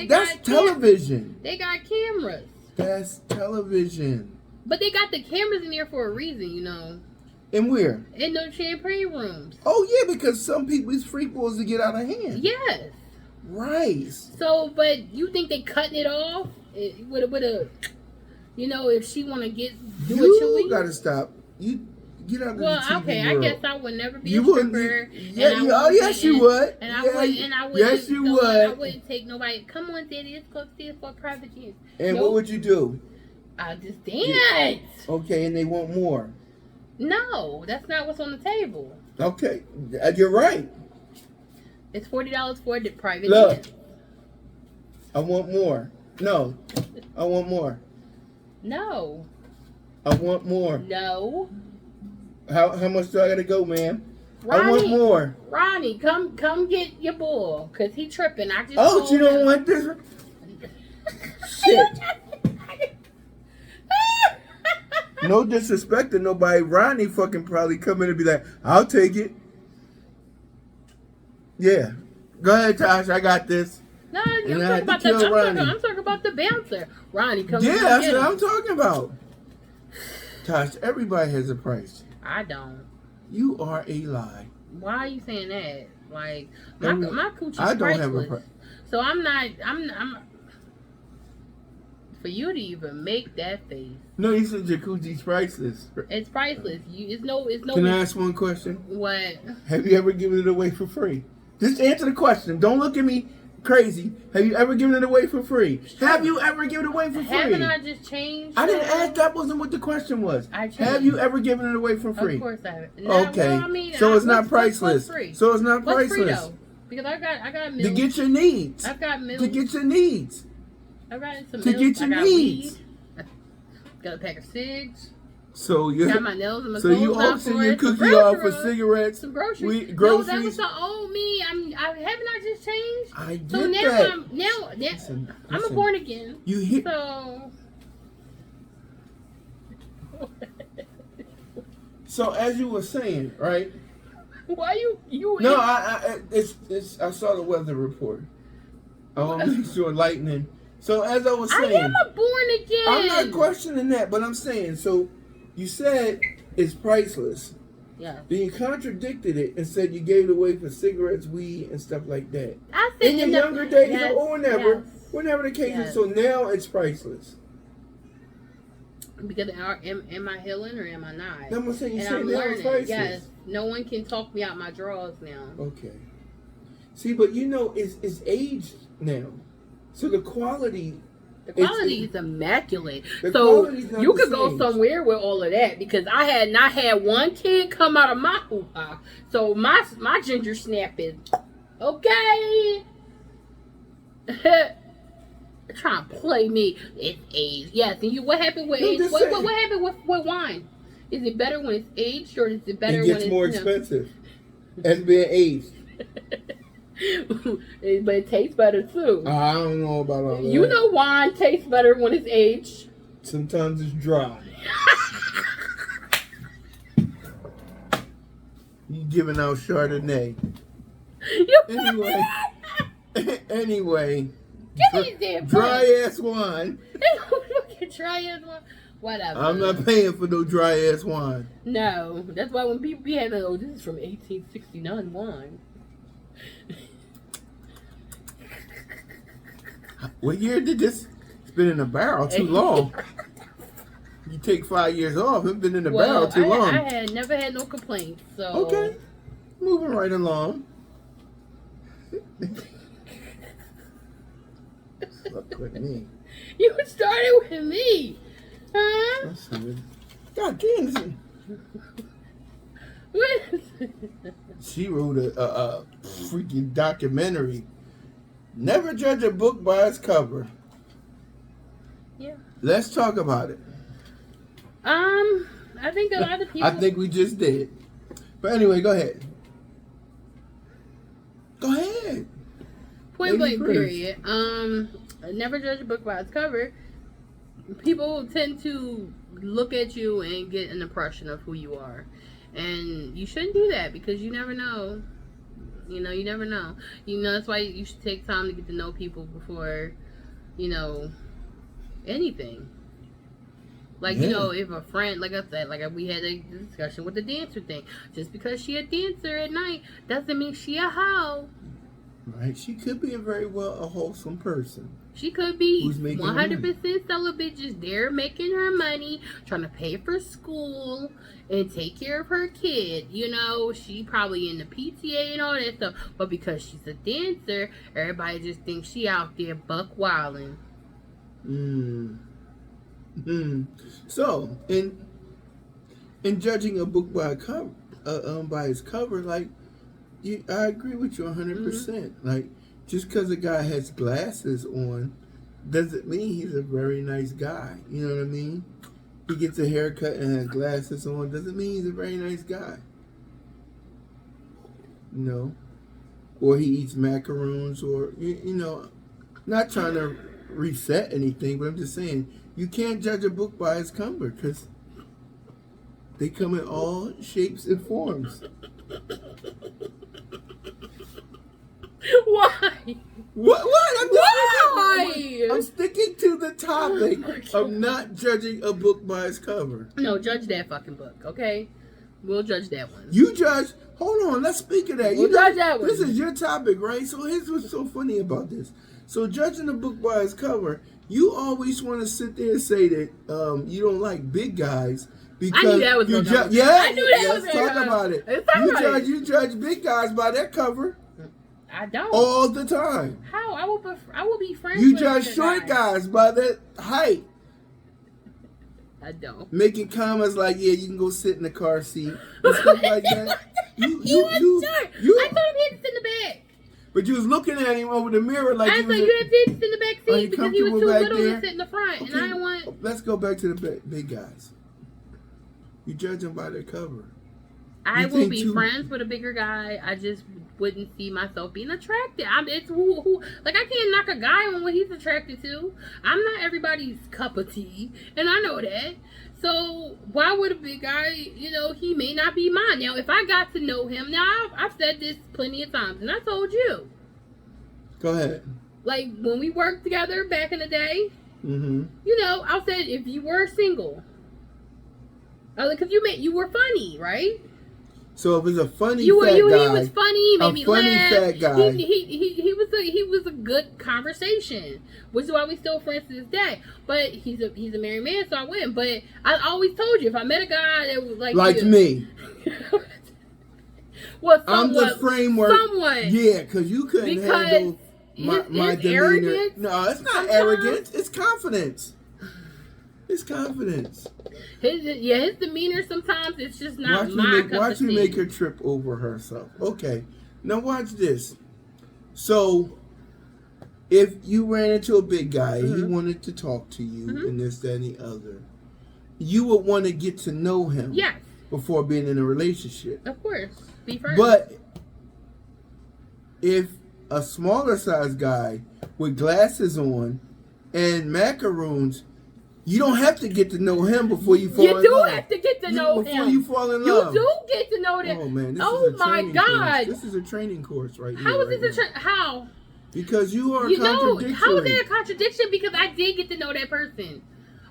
B: that's television.
A: They got cameras.
B: That's television.
A: But they got the cameras in there for a reason, you know.
B: And where?
A: In those champagne rooms.
B: Oh yeah, because some people's free balls to get out of hand.
A: Yes.
B: Right.
A: So, but you think they cutting it off with a, you know, if she want to do
B: you gotta stop. You get out of the TV
A: okay,
B: world.
A: I guess I would never be a stripper.
B: Yes, you would.
A: And I would.
B: Yes, you would.
A: I wouldn't take nobody. Come on, Daddy, let's go upstairs for a private dance.
B: And what would you do?
A: I just dance.
B: Okay, and they want more.
A: No, that's not what's on the table.
B: Okay, you're right.
A: It's $40 for a private
B: dance.
A: Look,
B: I want more. No, I want more.
A: No.
B: I want more.
A: No.
B: How much do I gotta go, ma'am?
A: Ronnie,
B: I want more.
A: Ronnie, come get your bull, cause he tripping. I just.
B: Oh, you don't want this? Shit. No disrespect to nobody. Ronnie fucking probably come in and be like, I'll take it. Yeah. Go ahead, Tosh. I got this.
A: No, I'm talking about the bouncer. Ronnie, come.
B: Yeah, that's what I'm talking about. Tosh, everybody has a price.
A: I don't.
B: You are a lie.
A: Why are you saying that? Like my coochie's
B: I don't
A: priceless.
B: have a price.
A: So I'm for you to even make that face.
B: No, you said your coochie's priceless.
A: It's priceless. It's no.
B: Can I ask one question?
A: What?
B: Have you ever given it away for free? Just answer the question. Don't look at me crazy. Have you ever given it away for free? Sure. Have you ever given it away for free?
A: Haven't I just changed?
B: I didn't ask. That wasn't what the question was.
A: I changed.
B: Have you ever given it away for free?
A: Of course I have.
B: Okay.
A: Well, I mean,
B: so it's not priceless.
A: What's free?
B: So it's not
A: What's
B: priceless.
A: Free, though? Because I got milk.
B: To get your needs.
A: I've got milk.
B: To get your needs.
A: I got some
B: to
A: milk.
B: Get your needs.
A: Weed. Got a pack of cigs.
B: So you
A: got my nails and my
B: you auction your cookie off for cigarettes,
A: some groceries.
B: groceries.
A: No, that was the old me. Haven't I just changed?
B: I did
A: so now
B: that.
A: Listen, I'm a born again.
B: You hit.
A: So.
B: So as you were saying, right?
A: Why you?
B: No, I saw the weather report. I want to make sure lightning. So as I was saying,
A: I am a born again.
B: I'm not questioning that, but I'm saying so. You said it's priceless.
A: Yeah.
B: Then you contradicted it and said you gave it away for cigarettes, weed, and stuff like that.
A: I said
B: in your younger days,
A: yes,
B: or whenever the case is. So now it's priceless.
A: Because am I healing or am I not?
B: I'm saying you
A: and
B: now it's priceless.
A: Yes. No one can talk me out my drawers now.
B: Okay. See, but it's aged now, so the quality.
A: The quality is immaculate. So you could go somewhere with all of that because I had not had one kid come out of my hoo-ha. So my ginger snap is okay. Trying to play me. It's aged. Yes. And what happened with age? What happened with wine? Is it better when it's aged or is it better when it's
B: more expensive as being aged?
A: But it tastes better too.
B: I don't know about all that.
A: You know wine tastes better when it's aged.
B: Sometimes it's dry. You giving out Chardonnay. Anyway, dry ass wine.
A: Dry ass wine. Whatever.
B: I'm not paying for no dry ass wine.
A: No, that's why when people be having, oh, this is from 1869 wine.
B: What year did this? It's been in a barrel too long. You take 5 years off. It's been in a barrel too long.
A: I had never had no complaints. So
B: okay, moving right along. Look with me.
A: You started with me, huh?
B: That's weird. God damn. She wrote a freaking documentary. Never judge a book by its cover.
A: Yeah.
B: Let's talk about it.
A: I think a lot of people.
B: I think we just did. But anyway, go ahead. Go ahead.
A: Point blank period. Never judge a book by its cover. People tend to look at you and get an impression of who you are. And you shouldn't do that because you never know. You know, you never know. You know, that's why you should take time to get to know people before, you know, anything. Like, you know, if a friend, like I said, like we had a discussion with the dancer thing. Just because she a dancer at night doesn't mean she a hoe.
B: Right. She could be a wholesome person.
A: She could be 100% celibate, just there making her money, trying to pay for school and take care of her kid. You know, she probably in the PTA and all that stuff. But because she's a dancer, everybody just thinks she out there buck wilding.
B: So, in judging a book by its cover, like, I agree with you 100%. Like, just because a guy has glasses on doesn't mean he's a very nice guy. You know what I mean? He gets a haircut and has glasses on doesn't mean he's a very nice guy. You know? Or he eats macaroons or, you know, not trying to reset anything, but I'm just saying, you can't judge a book by its cover because they come in all shapes and forms.
A: Why?
B: What?
A: Why?
B: I'm sticking to the topic of not judging a book by its cover.
A: No, judge that fucking book, okay? We'll judge that one.
B: You judge. Hold on, let's speak of that.
A: We'll judge that one.
B: This is your topic, right? So here's what's so funny about this. So judging a book by its cover, you always want to sit there and say that you don't like big guys. Because
A: I knew that was going to
B: Yeah,
A: I knew that
B: let's
A: was
B: talk about it. You judge big guys by their cover.
A: I don't.
B: All the time.
A: How? I will be friends
B: You
A: with
B: judge short guys by their height.
A: I don't.
B: Making comments like, yeah, you can go sit in the car seat and stuff like that. You
A: I told him he had to sit in the back.
B: But you was looking at him over the mirror like
A: I said you had to sit in the back seat because he was too little to sit in the front.
B: Okay,
A: and I didn't want...
B: Let's go back to the big guys. You judge them by their cover.
A: I will be friends with a bigger guy. I just wouldn't see myself being attracted. It's who like I can't knock a guy on what he's attracted to. I'm not everybody's cup of tea, and I know that. So why would a big guy, you know, he may not be mine. Now, if I got to know him, now I've said this plenty of times, and I told you.
B: Go ahead.
A: Like when we worked together back in the day, you know, I said if you were single, because you were funny, right?
B: So if it's a funny
A: he was funny, made me
B: laugh. Fat guy.
A: He was a good conversation, which is why we still friends to this day. But he's a married man, so I wouldn't. But I always told you if I met a guy that was like
B: me.
A: Well,
B: I'm the framework. Yeah, because you couldn't handle my demeanor.
A: Arrogance,
B: no, it's not arrogance. It's confidence. It's confidence.
A: His demeanor sometimes it's just not my cup of tea.
B: Watch you make her trip over herself. Okay, now watch this. So, if you ran into a big guy, he wanted to talk to you, and this, that, and the other, you would want to get to know him.
A: Yes.
B: Before being in a relationship.
A: Of course, be friends.
B: But if a smaller size guy with glasses on and macaroons, you don't have to get to know him before you fall in love.
A: You do have to get to know him.
B: Before you fall in love.
A: You do get to know them.
B: Oh, man. This
A: Oh,
B: is a
A: my
B: training
A: God.
B: course. This is a training course right here.
A: How is this a how?
B: Because you are
A: contradictory. How is that a contradiction? Because I did get to know that person.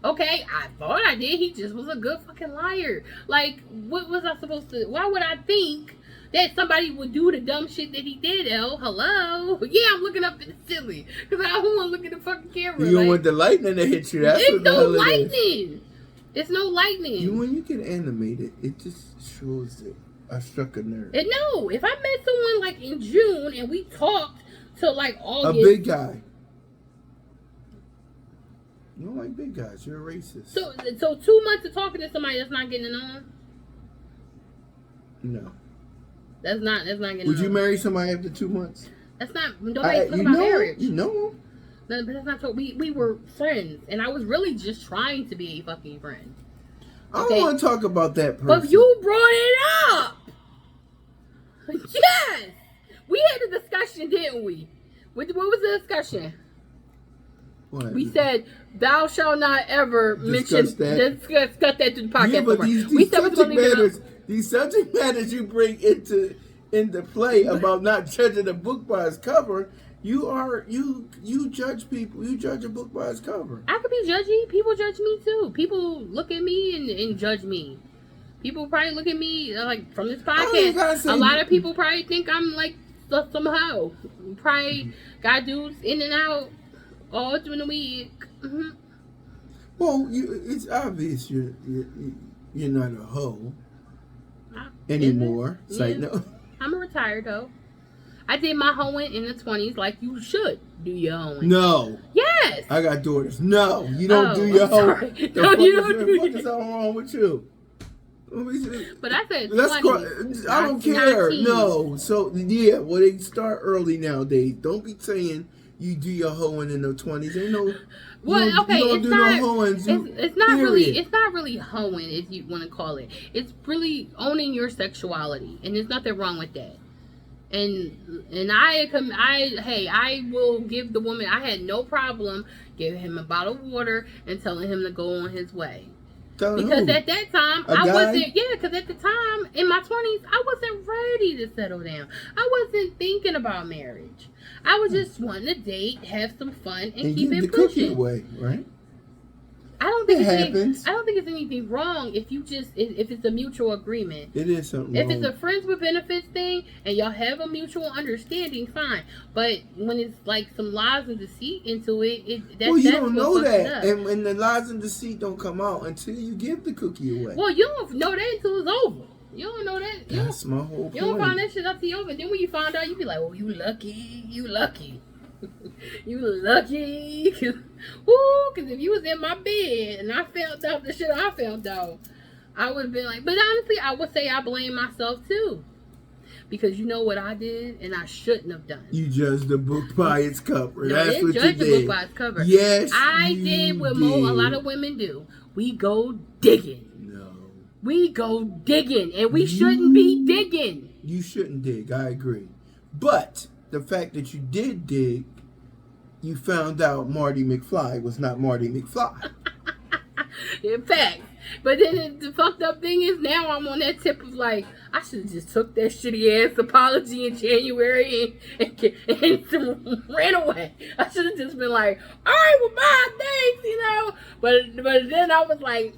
A: Okay, I thought I did. He just was a good fucking liar. Like, what was I supposed to... Why would I think that somebody would do the dumb shit that he did, L? Hello? Yeah, I'm looking up at the ceiling. Because I don't want to look at the fucking camera.
B: You don't want the lightning to hit you. That's
A: it's
B: what the
A: no
B: hell
A: lightning. It's no lightning.
B: When you get animated, it just shows that I struck a nerve.
A: No, if I met someone like in June and we talked till like August...
B: A big guy. You don't like big guys. You're a racist.
A: So 2 months of talking to somebody that's not getting it on?
B: No.
A: That's not getting
B: Would
A: on.
B: you marry somebody after 2 months?
A: That's not... Nobody's talking about marriage.
B: You know.
A: No, but that's not what we were friends, and I was really just trying to be a fucking friend.
B: Okay? I don't want to talk about that person.
A: But you brought it up. Yes, we had a discussion, didn't we? What was the discussion?
B: What?
A: We said, "Thou shalt not ever discuss that to the podcast."
B: Yeah, but these subject matters you bring into play about not judging a book by its cover. You judge people. You judge a book by its cover.
A: I could be judgy. People judge me too. People look at me and judge me. People probably look at me like from this podcast. A lot of people probably think I'm like somehow. Probably got dudes in and out all during the week. Mm-hmm.
B: Well, it's obvious you're not a hoe anymore. Side note.
A: I'm a retired hoe. I did my hoeing in the 20s like you should do your hoeing.
B: No.
A: Yes.
B: I got daughters. No, you don't do your hoeing.
A: No, you don't do
B: What is wrong with you?
A: But I said
B: 20, I don't care. 19. No. So, yeah, well, they start early nowadays. Don't be saying you do your hoeing in the 20s. Ain't no...
A: Well, okay,
B: it's
A: not really hoeing, if you want to call it. It's really owning your sexuality, and there's nothing wrong with that. And I will give the woman. I had no problem giving him a bottle of water and telling him to go on his way. Because at that time, because at the time, in my 20s, I wasn't ready to settle down. I wasn't thinking about marriage. I was just wanting to date, have some fun, and keep it pushing.
B: Away, right?
A: I don't think it's anything wrong if it's a mutual agreement.
B: It is something
A: If
B: wrong.
A: it's a friends with benefits thing and y'all have a mutual understanding, fine. But when it's like some lies and deceit into it,
B: you don't know that. And the lies and deceit don't come out until you give the cookie away.
A: Well, you don't know that until it's over. You don't know that.
B: That's my whole point.
A: You don't find that shit up to you over. And then when you find out, you be like, "Oh, you lucky. You lucky." You lucky. Ooh, because if you was in my bed and I found out the shit I found out, I would have been like, but honestly, I would say I blame myself too. Because you know what I did and I shouldn't have done.
B: You judged the book by its cover.
A: No,
B: That's what you did.
A: Judge the book by its cover.
B: Yes,
A: I did what a lot of women do. We go digging.
B: No.
A: We go digging, and we shouldn't be digging.
B: You shouldn't dig. I agree. But the fact that you did dig, you found out Marty McFly was not Marty McFly.
A: In fact. But then the fucked up thing is now I'm on that tip of like, I should have just took that shitty ass apology in January and ran away. I should have just been like, all right, well, bye, thanks, you know. But then I was like,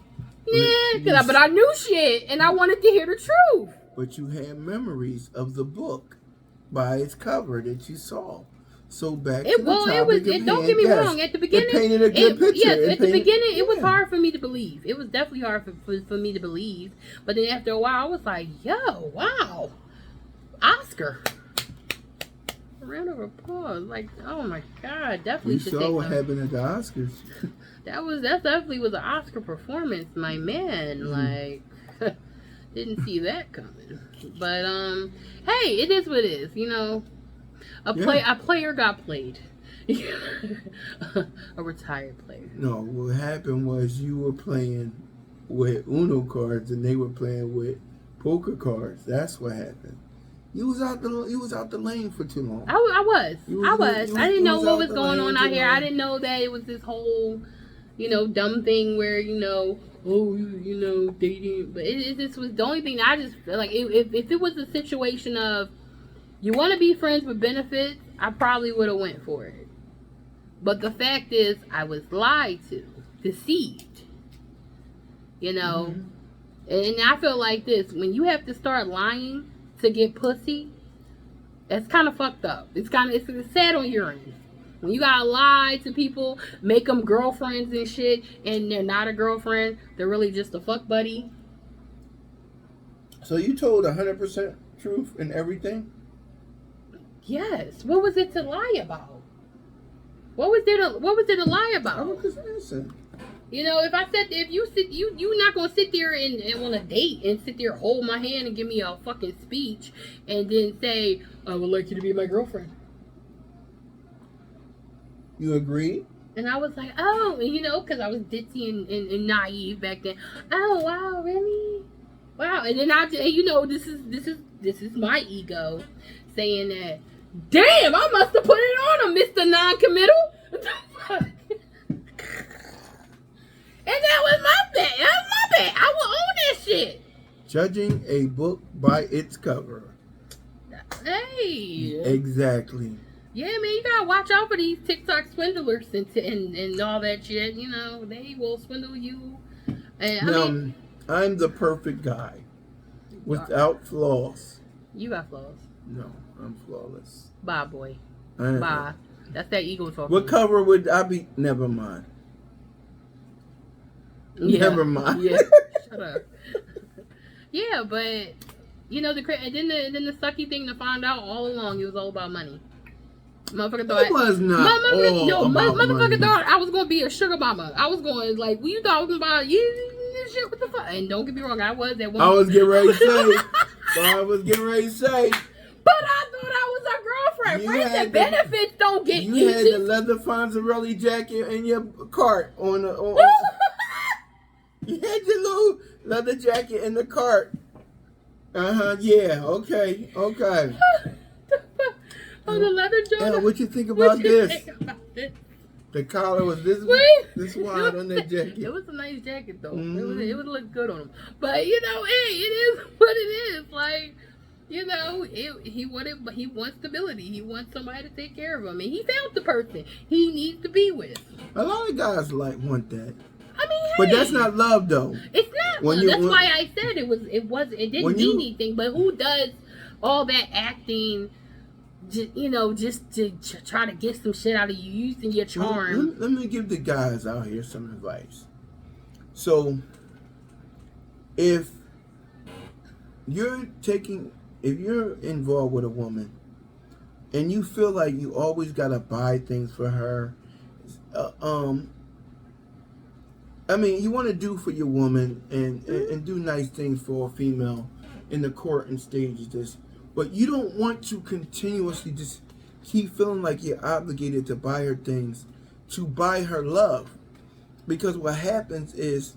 A: yeah, but I knew shit and I wanted to hear the truth.
B: But you had memories of the book by its cover that you saw. So back to the topic
A: don't get me wrong. At the beginning,
B: it painted a good picture.
A: Yes, at the beginning, it was hard for me to believe. It was definitely hard for me to believe. But then after a while, I was like, "Yo, wow, Oscar!" A round of applause. Like, oh my god, definitely.
B: You saw what happened at the Oscars.
A: That definitely was an Oscar performance, my man. Like, didn't see that coming. But hey, it is what it is. You know. A player got played. A retired player.
B: No, what happened was you were playing with Uno cards and they were playing with poker cards. That's what happened. You was out the lane for too long.
A: I was. I didn't know what was going on out here. I didn't know that it was this whole, dumb thing where, dating. But it just was the only thing I just feel like if it was a situation of you want to be friends with benefits, I probably would have went for it. But the fact is, I was lied to, deceived. Mm-hmm. And I feel like this: when you have to start lying to get pussy, that's kind of fucked up. It's sad on your end. When you gotta lie to people, make them girlfriends and shit, and they're not a girlfriend, they're really just a fuck buddy.
B: So you told 100% truth in everything?
A: Yes. What was it to lie about? What was there to lie about?
B: I was innocent.
A: If you not gonna sit there and on a date and sit there, hold my hand and give me a fucking speech and then say, I would like you to be my girlfriend.
B: You agree?
A: And I was like, oh, because I was ditzy and naive back then. Oh, wow, really? Wow. And then this is my ego saying that, damn, I must have put it on him, Mr. Non-committal. What the fuck? And that was my bad. That was my bad. I will own that shit.
B: Judging a book by its cover.
A: Hey.
B: Exactly.
A: Yeah, man, you gotta watch out for these TikTok swindlers and all that shit. They will swindle you. And
B: I'm the perfect guy. Without flaws.
A: You got flaws.
B: No, I'm flawless.
A: Bye, boy. Bye. That's that ego talking.
B: What cover would I be? Never mind.
A: Yeah.
B: Never mind.
A: Yeah. Shut up. Yeah, but and then the sucky thing to find out all along, it was all about money. Motherfucker thought
B: it was not.
A: Motherfucker thought I was gonna be a sugar mama. I was going like, well, you thought I was gonna buy this shit? What the fuck? And don't get me wrong, I was at one.
B: I was getting ready to say.
A: But I thought I was a girlfriend. Friends and benefits don't get
B: you. You had the leather Fonzarelli jacket in your cart on You had your little leather jacket in the cart. Yeah. Okay.
A: Oh, the leather jacket.
B: What you think about this? The collar was this wide on that jacket.
A: It was a nice jacket though.
B: Mm-hmm.
A: It would look good on him. But hey, it is what it is. Like, he wants stability. He wants somebody to take care of him, and he found the person he needs to be with.
B: A lot of guys want that.
A: I mean,
B: but that's not love though.
A: It's not love. That's why I said it didn't mean anything. But who does all that acting? Just to try to get some shit out of you, using your charm.
B: Let me give the guys out here some advice. So, if you're involved with a woman, and you feel like you always gotta buy things for her, you want to do for your woman and do nice things for a female in the courting stages. But you don't want to continuously just keep feeling like you're obligated to buy her things, to buy her love. Because what happens is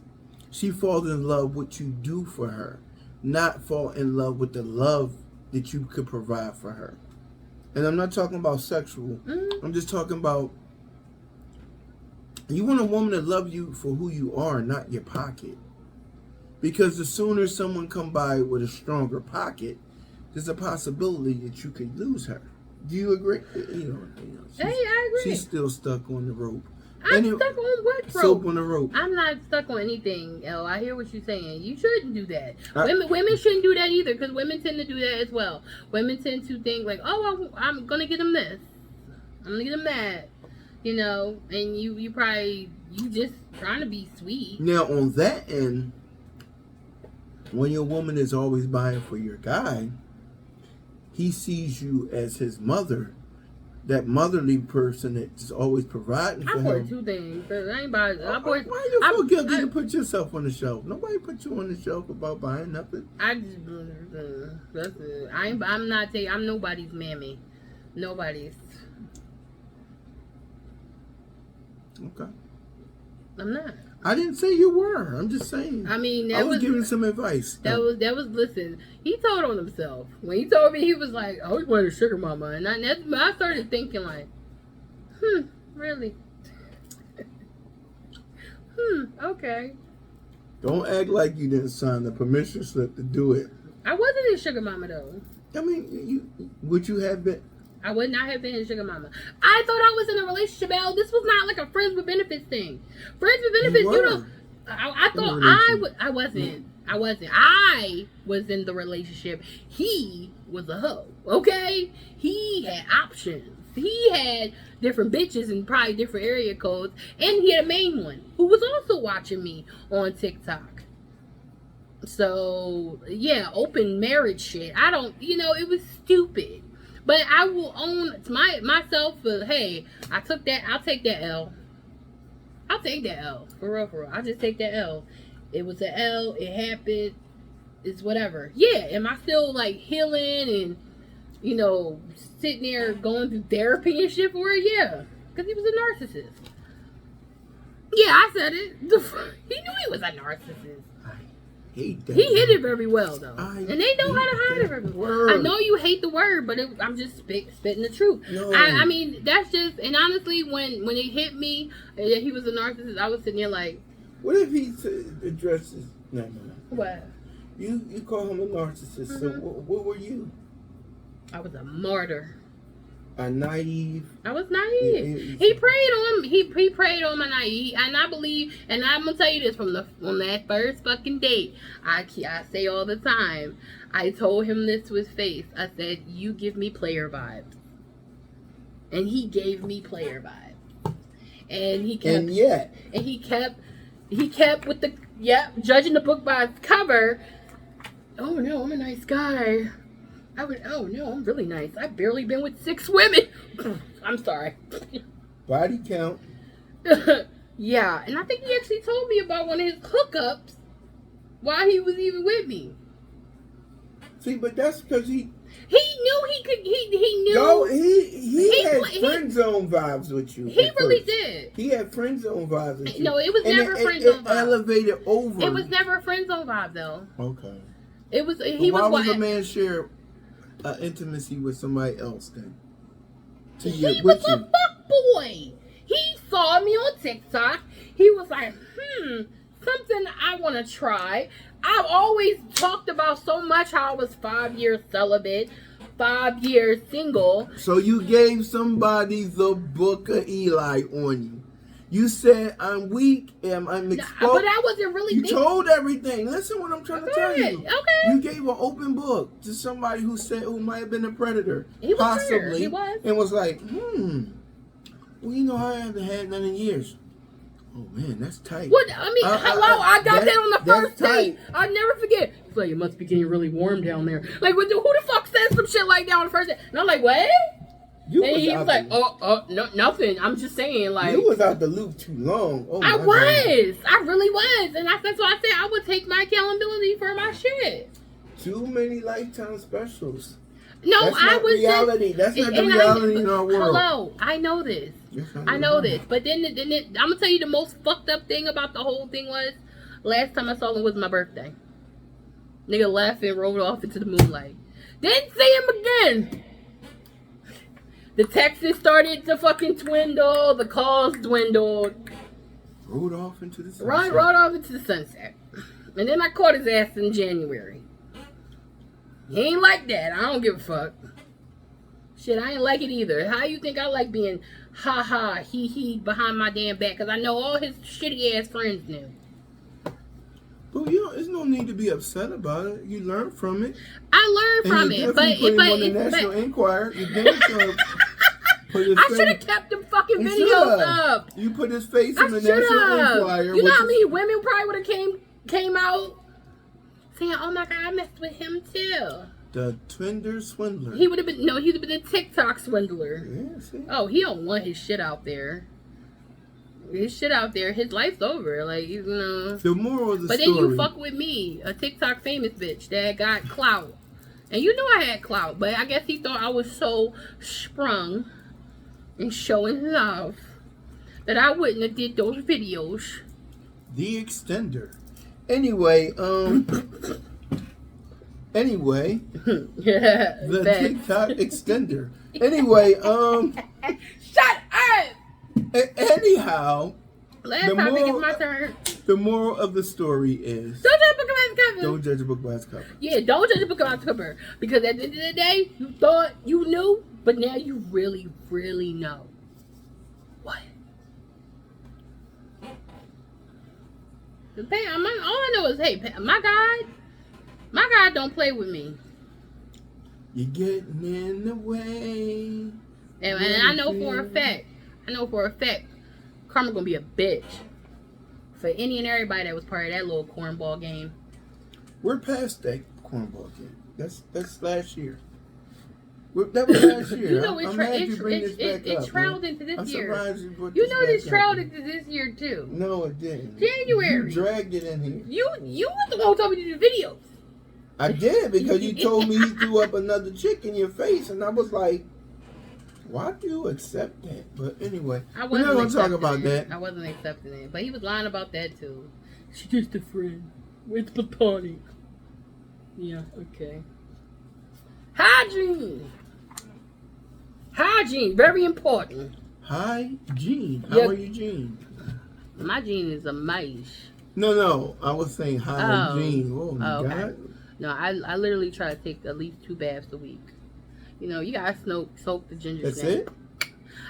B: she falls in love with what you do for her, not fall in love with the love that you could provide for her. And I'm not talking about sexual. Mm-hmm. I'm just talking about you want a woman to love you for who you are, not your pocket. Because the sooner someone come by with a stronger pocket, there's a possibility that you could lose her. Do you agree?
A: Hey, I agree.
B: She's still stuck on the rope.
A: I'm stuck on what rope?
B: Soap on the rope.
A: I'm not stuck on anything, Elle. I hear what you're saying. You shouldn't do that. Women shouldn't do that either, because women tend to do that as well. Women tend to think like, oh, I'm going to get him this. I'm going to get him that. And you just trying to be sweet.
B: Now, on that end, when your woman is always buying for your guy, he sees you as his mother, that motherly person that's always providing for him.
A: I bought two things. I ain't buying.
B: Why you feel guilty to put yourself on the shelf? Nobody put you on the shelf about buying nothing.
A: That's it. I'm nobody's mammy. Nobody's.
B: Okay.
A: I'm not.
B: I didn't say you were. I'm just saying.
A: I mean,
B: I was giving some advice.
A: That was listen. He told on himself when he told me he was like, "I was wanted a sugar mama," and I started thinking like, really, okay.
B: Don't act like you didn't sign the permission slip to do it.
A: I wasn't a sugar mama though.
B: I mean, would you have been?
A: I would not have been a sugar mama. I thought I was in a relationship, Al. This was not like a friends with benefits thing. Friends with benefits, you know. I thought I wasn't. I wasn't. I was in the relationship. He was a hoe. Okay? He had options. He had different bitches and probably different area codes. And he had a main one who was also watching me on TikTok. So, yeah, open marriage shit. I don't, it was stupid. But I will own myself for, hey, I'll take that L. I'll take that L. For real. I'll just take that L. It was an L. It happened. It's whatever. Yeah. Am I still like healing and, sitting there going through therapy and shit for it? Yeah. Because he was a narcissist. Yeah, I said it. He knew he was a narcissist.
B: He
A: hid it very well though, and they know how to hide it very well. I know you hate the word, but I'm just spitting the truth.
B: No.
A: I mean, that's just, and honestly, when it hit me that he was a narcissist, I was sitting there like,
B: what if he addresses? No.
A: What?
B: You call him a narcissist. Mm-hmm. So what were you?
A: I was a martyr.
B: A naive.
A: I was naive. He preyed on he preyed on my naive, and I believe, and I'm gonna tell you this on that first fucking date. I say all the time. I told him this to his face. I said, "You give me player vibes," and he gave me player vibes. And he kept with the judging the book by its cover. Oh no, I'm a nice guy. Oh no, I'm really nice. I've barely been with 6 women. I'm sorry.
B: Body count.
A: Yeah, and I think he actually told me about one of his hookups while he was even with me.
B: See, but that's because he
A: knew he could. He knew.
B: Yo, he had friend zone vibes with you.
A: He really did.
B: He had friend zone vibes with you.
A: No, it was never friend zone vibes.
B: Elevated over.
A: It was never a friend zone vibe though.
B: Okay.
A: It was.
B: Why would a man share intimacy with somebody else then?
A: He was a fuckboy. He saw me on TikTok. He was like, something I want to try. I've always talked about so much how I was 5 years celibate, 5 years single.
B: So you gave somebody the book of Eli on you. You said, I'm weak and I'm exposed.
A: But I wasn't really
B: You told everything. Listen what I'm trying to tell you.
A: Okay.
B: You gave an open book to somebody who might have been a predator.
A: He was
B: possibly.
A: There. He was.
B: And was like, well, I haven't had none in years. Oh, man, that's tight.
A: What? I mean, hello, I got that on the first date. I'll never forget. It's like, it must be getting really warm down there. Like, who the fuck says some shit like that on the first date? And I'm like, what? And he was like, no, nothing. I'm just saying, like.
B: You was out the loop too long. Oh,
A: I was. God. I really was. And that's why I said I would take my accountability for my shit.
B: Too many Lifetime specials.
A: No,
B: that's not reality. That's not the reality in our world.
A: Hello, I know this. Yes, I know this. But then I'm going to tell you the most fucked up thing about the whole thing was, last time I saw him was my birthday. Nigga left and rolled off into the moonlight. Didn't see him again. The texts started to fucking dwindle. The calls dwindled.
B: Rode off into the sunset.
A: Rode off into the sunset. And then I caught his ass in January. He ain't like that. I don't give a fuck. Shit, I ain't like it either. How you think I like being ha-ha, he behind my damn back? Because I know all his shitty ass friends knew.
B: But there's no need to be upset about it. You learn from it.
A: I learned from it. But
B: on the National Enquirer, you did
A: I should have kept them fucking videos up.
B: You put his face in the National Enquirer.
A: You know how many women probably would have came out saying, "Oh my God, I messed with him too."
B: The Tinder swindler.
A: He would have been a TikTok swindler.
B: Yeah, see?
A: Oh, he don't want his shit out there. His shit out there, his life's over. Like,
B: The moral of the story.
A: But then you fuck with me, a TikTok famous bitch that got clout. And you know I had clout, but I guess he thought I was so sprung and showing love that I wouldn't have did those videos
B: The extender. Anyway, Anyway, the TikTok extender. Anyway,
A: Shut up!
B: Anyhow,
A: Last topic is my turn.
B: The moral of the story is
A: Don't judge a book by its cover.
B: don't judge a book by its cover.
A: Yeah, don't judge a book by its cover. Because at the end of the day, you thought you knew, but now you really, really know. What? All I know is, hey, my God don't play with me.
B: You're getting in the way.
A: And I know for a fact, Karma gonna be a bitch for any and everybody that was part of that little cornball game.
B: We're past that cornball game. That's last year. That was last year.
A: You know,
B: I'm glad you bring this back
A: it
B: up.
A: trailed into this
B: I'm
A: year.
B: surprised you brought
A: You
B: this
A: know
B: back
A: this
B: up.
A: trailed into this year too.
B: No, it didn't.
A: January.
B: You dragged it in here.
A: You was the one who told me to do videos.
B: I did, because you told me he threw up another chick in your face, and I was like, why do you accept that? But anyway, we're not going to talk about that.
A: I wasn't accepting it. But he was lying about that too. She's just a friend. It's platonic. Yeah, okay. Hygiene, very important.
B: Hygiene. How are you, Gene?
A: My gene is a mice.
B: No, I was saying hygiene. Oh my
A: okay.
B: God.
A: No, I literally try to take at least 2 baths a week. You know, you gotta soak the ginger
B: That's
A: snap.
B: it?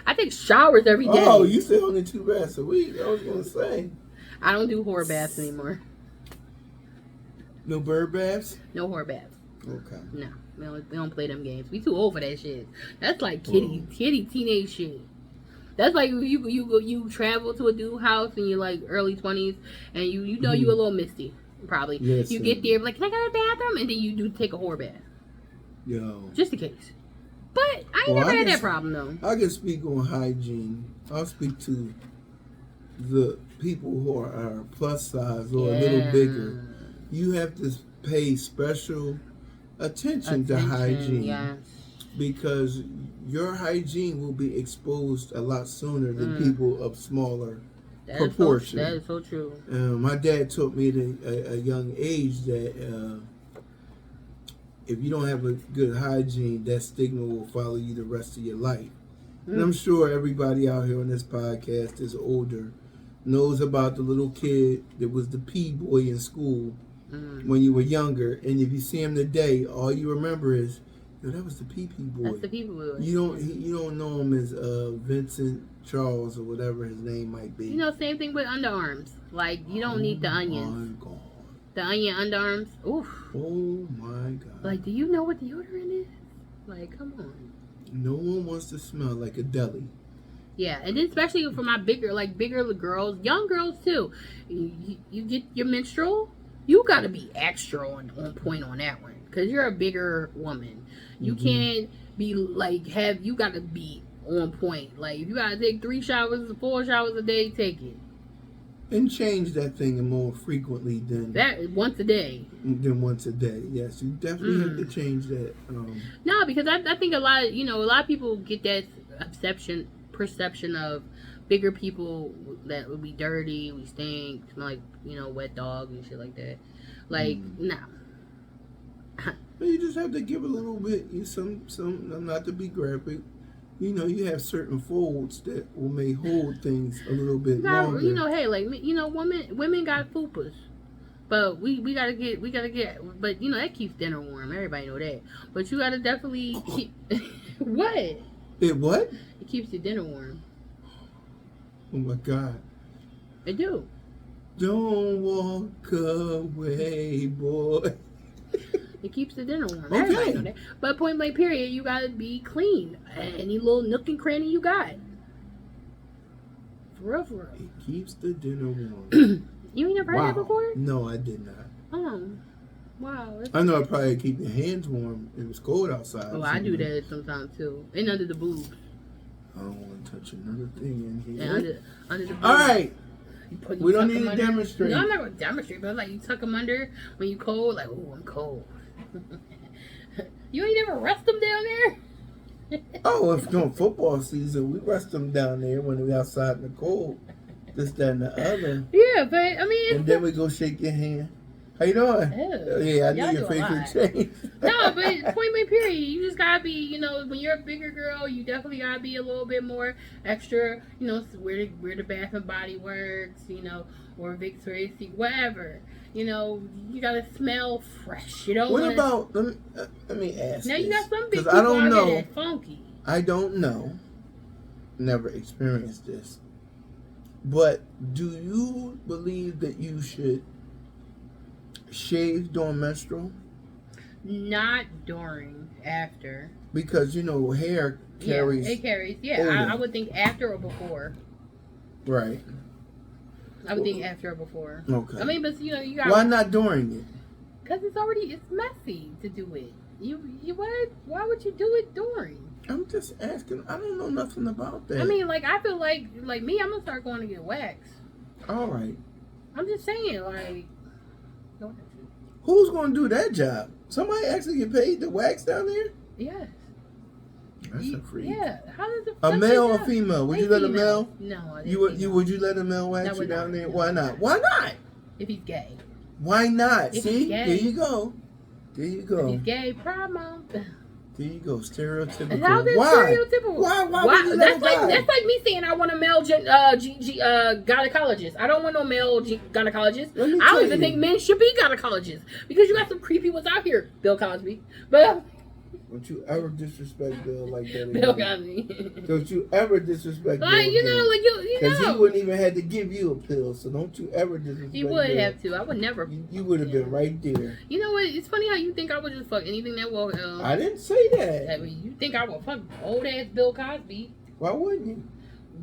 A: I take showers every day.
B: Oh, you said only 2 baths a week. I was gonna say.
A: I don't do whore baths anymore.
B: No bird baths?
A: No whore baths.
B: Okay.
A: No, we don't play them games. We too old for that shit. That's like kitty teenage shit. That's like you travel to a dude house and you're like early 20s and you know you a little misty. Probably.
B: Yes,
A: you get there like, can I go to the bathroom? And then you do take a whore bath.
B: Yo.
A: Just in case. But I ain't never had that problem though.
B: I can speak on hygiene. I'll speak to the people who are plus size or a little bigger. You have to pay special attention to hygiene.
A: Yes.
B: Because your hygiene will be exposed a lot sooner than people of smaller proportion.
A: That is so true.
B: My dad taught me at a young age that if you don't have a good hygiene, that stigma will follow you the rest of your life. And I'm sure everybody out here on this podcast is older, knows about the little kid that was the pee boy in school when you were younger. And if you see him today, all you remember is, yo, that was the pee boy.
A: That's the pee boy.
B: You don't know him as Vincent Charles or whatever his name might be.
A: You know, same thing with underarms. Like, you don't need the onions.
B: Oh my God.
A: The onion underarms. Oof.
B: Oh my God.
A: Like, do you know what deodorant is? Like, come on.
B: No one wants to smell like a deli.
A: Yeah, and then especially for my bigger girls, young girls too. You get your menstrual, you got to be extra on point on that one. Because you're a bigger woman. You can't be like, you got to be on point. Like, if you got to take 3 showers, 4 showers a day, take it.
B: And change that thing more frequently than
A: once a day.
B: Once a day. Yes, you definitely have to change that.
A: No, because I think a lot of people get that perception of bigger people that would be dirty, we stink, smell like, wet dog and shit like that. Like, nah.
B: You just have to give a little bit, some not to be graphic. You have certain folds that may hold things a little bit longer.
A: Hey, like, women got fupas. But we gotta get, but that keeps dinner warm. Everybody know that. But you gotta definitely keep, what?
B: It what?
A: It keeps your dinner warm.
B: Oh my God.
A: It do.
B: Don't walk away, boy.
A: It keeps the dinner warm.
B: Okay.
A: Everybody know that. But point blank period, you gotta be clean. Any little nook and cranny you got. For real.
B: It keeps the dinner warm.
A: You ain't never heard that before?
B: No, I did not.
A: Oh. Wow.
B: I know I probably keep your hands warm if it's cold outside.
A: Oh, I do that sometimes too. And under the boobs.
B: I don't want to touch another thing in here.
A: And under the boobs.
B: All right.
A: You
B: We don't need to demonstrate.
A: No, I'm not going to demonstrate, but like you tuck them under when you cold, like, oh, I'm cold. You ain't never rest them down there?
B: Oh, if during football season, we rest them down there when we're outside in the cold. this, that, and the other.
A: Yeah, but I mean,
B: And then we go shake your hand. How you doing?
A: Ew.
B: Yeah, I
A: Y'all
B: need your
A: do a
B: facial
A: lot.
B: change.
A: No, but point blank period. You just gotta be, when you're a bigger girl, you definitely gotta be a little bit more extra. Where the Bath and Body Works, or Victoria's Secret, whatever. You gotta smell fresh. You don't.
B: What about? Let me ask.
A: Now you got some big
B: because
A: people
B: I don't
A: out
B: know.
A: here that's funky.
B: I don't know. Never experienced this. But do you believe that you should shave during menstrual?
A: Not during, after.
B: Because hair carries.
A: Yeah, it carries. Yeah, I would think after or before.
B: Right.
A: I would think after or before.
B: Okay.
A: I mean, but you got.
B: Why not during it?
A: Because it's messy to do it. Why would you do it during?
B: I'm just asking. I don't know nothing about that.
A: I mean, I feel like me, I'm gonna start going to get waxed.
B: All right.
A: I'm just saying, go ahead.
B: Who's gonna do that job? Somebody actually get paid to wax down there?
A: Yes.
B: That's a freak.
A: Yeah. How does
B: a male or female? Would you let a male?
A: No.
B: Would you let a male wax you down there? Why not? Why not?
A: If he's gay.
B: Why not?
A: If
B: See,
A: he's gay.
B: there you go. There you go.
A: If he's gay, problem.
B: There you go. Stereotypical.
A: How's that
B: Why?
A: stereotypical?
B: Why would you let
A: that's like me saying I want a male gynecologist. I don't want no male gynecologist. I don't even think men should be gynecologists because you got some creepy ones out here, Bill Cosby. But
B: don't you ever disrespect Bill like that again.
A: Bill Cosby.
B: Don't you ever disrespect Bill
A: you
B: because he wouldn't even have to give you a pill. So don't you ever disrespect
A: He would
B: Bill.
A: have to. I would never.
B: You would have been right there.
A: You know what? It's funny how you think I would just fuck anything that will.
B: I didn't say that.
A: I mean, you think I would fuck old ass Bill Cosby?
B: Why wouldn't you?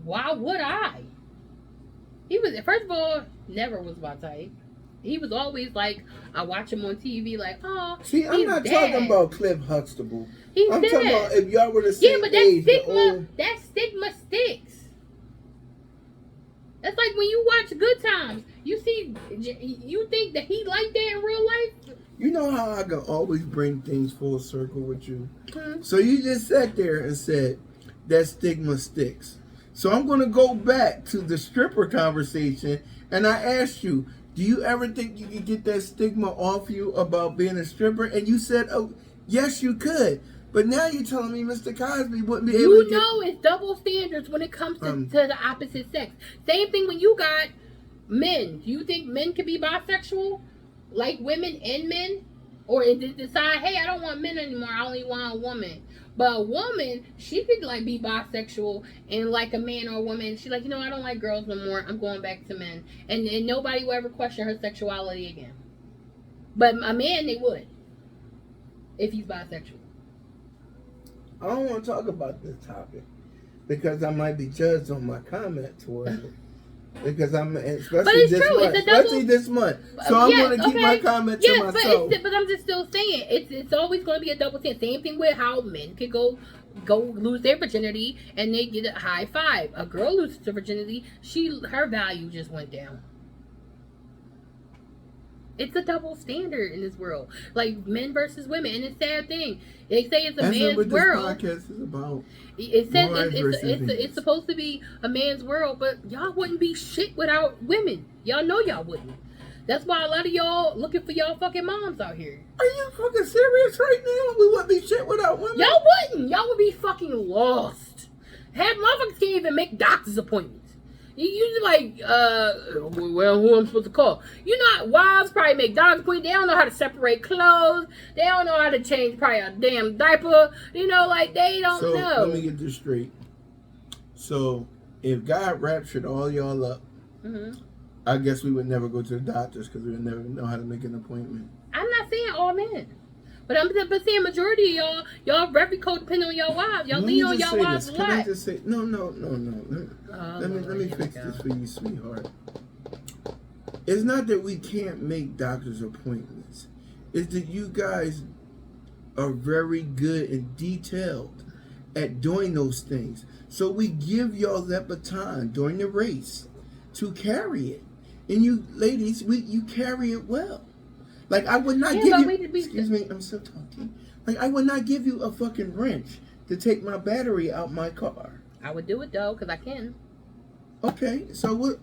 A: Why would I? He was, first of all, never was my type. He was always I watch him on TV
B: See, I'm not talking about Cliff Huxtable. I'm
A: dead.
B: talking about if y'all were the same
A: but
B: age.
A: that stigma sticks. That's like when you watch Good Times. You think that he like that in real life?
B: You know how I can always bring things full circle with you?
A: Mm-hmm.
B: So you just sat there and said, that stigma sticks. So I'm going to go back to the stripper conversation, and I asked you, do you ever think you could get that stigma off you about being a stripper? And you said, oh, yes, you could. But now you're telling me Mr. Cosby wouldn't be able to get...
A: it's double standards when it comes to the opposite sex. Same thing when you got men. Do you think men can be bisexual? Like women and men? Or decide, hey, I don't want men anymore. I only want a woman. But a woman, she could be bisexual and like a man or a woman. She's like, I don't like girls no more. I'm going back to men. And nobody will ever question her sexuality again. But a man, they would. If he's bisexual.
B: I don't want to talk about this topic because I might be judged on my comment towards it. Because especially this month. So I'm going to keep my comment to myself.
A: But I'm just still saying, it's always going to be a double standard. Same thing with how men could go lose their virginity and they get a high five. A girl loses her virginity, her value just went down. It's a double standard in this world, like men versus women, and it's a sad thing. They say it's a man's world.
B: This podcast is about.
A: It says it's supposed to be a man's world, but y'all wouldn't be shit without women. Y'all know y'all wouldn't. That's why a lot of y'all looking for y'all fucking moms out here.
B: Are you fucking serious right now? We wouldn't be shit without women.
A: Y'all wouldn't. Y'all would be fucking lost. Half motherfuckers can't even make doctor's appointments. You well, who I'm supposed to call? Wives probably make doctor's appointments. They don't know how to separate clothes. They don't know how to change probably a damn diaper. They don't know.
B: So let me get this straight. So if God raptured all y'all up, I guess we would never go to the doctors because we would never know how to make an appointment. I'm
A: not saying all men. But I'm saying majority of y'all very codependent on your wives. Y'all lean on your wives a lot.
B: Can I just say no. Let me fix this for you, sweetheart. It's not that we can't make doctor's appointments. It's that you guys are very good and detailed at doing those things. So we give y'all that baton during the race to carry it. And you ladies, you carry it well. Like, I would not give you... Excuse me, I'm still talking. Like, I would not give you a fucking wrench to take my battery out my car.
A: I would do it, though, because I can.
B: Okay, so what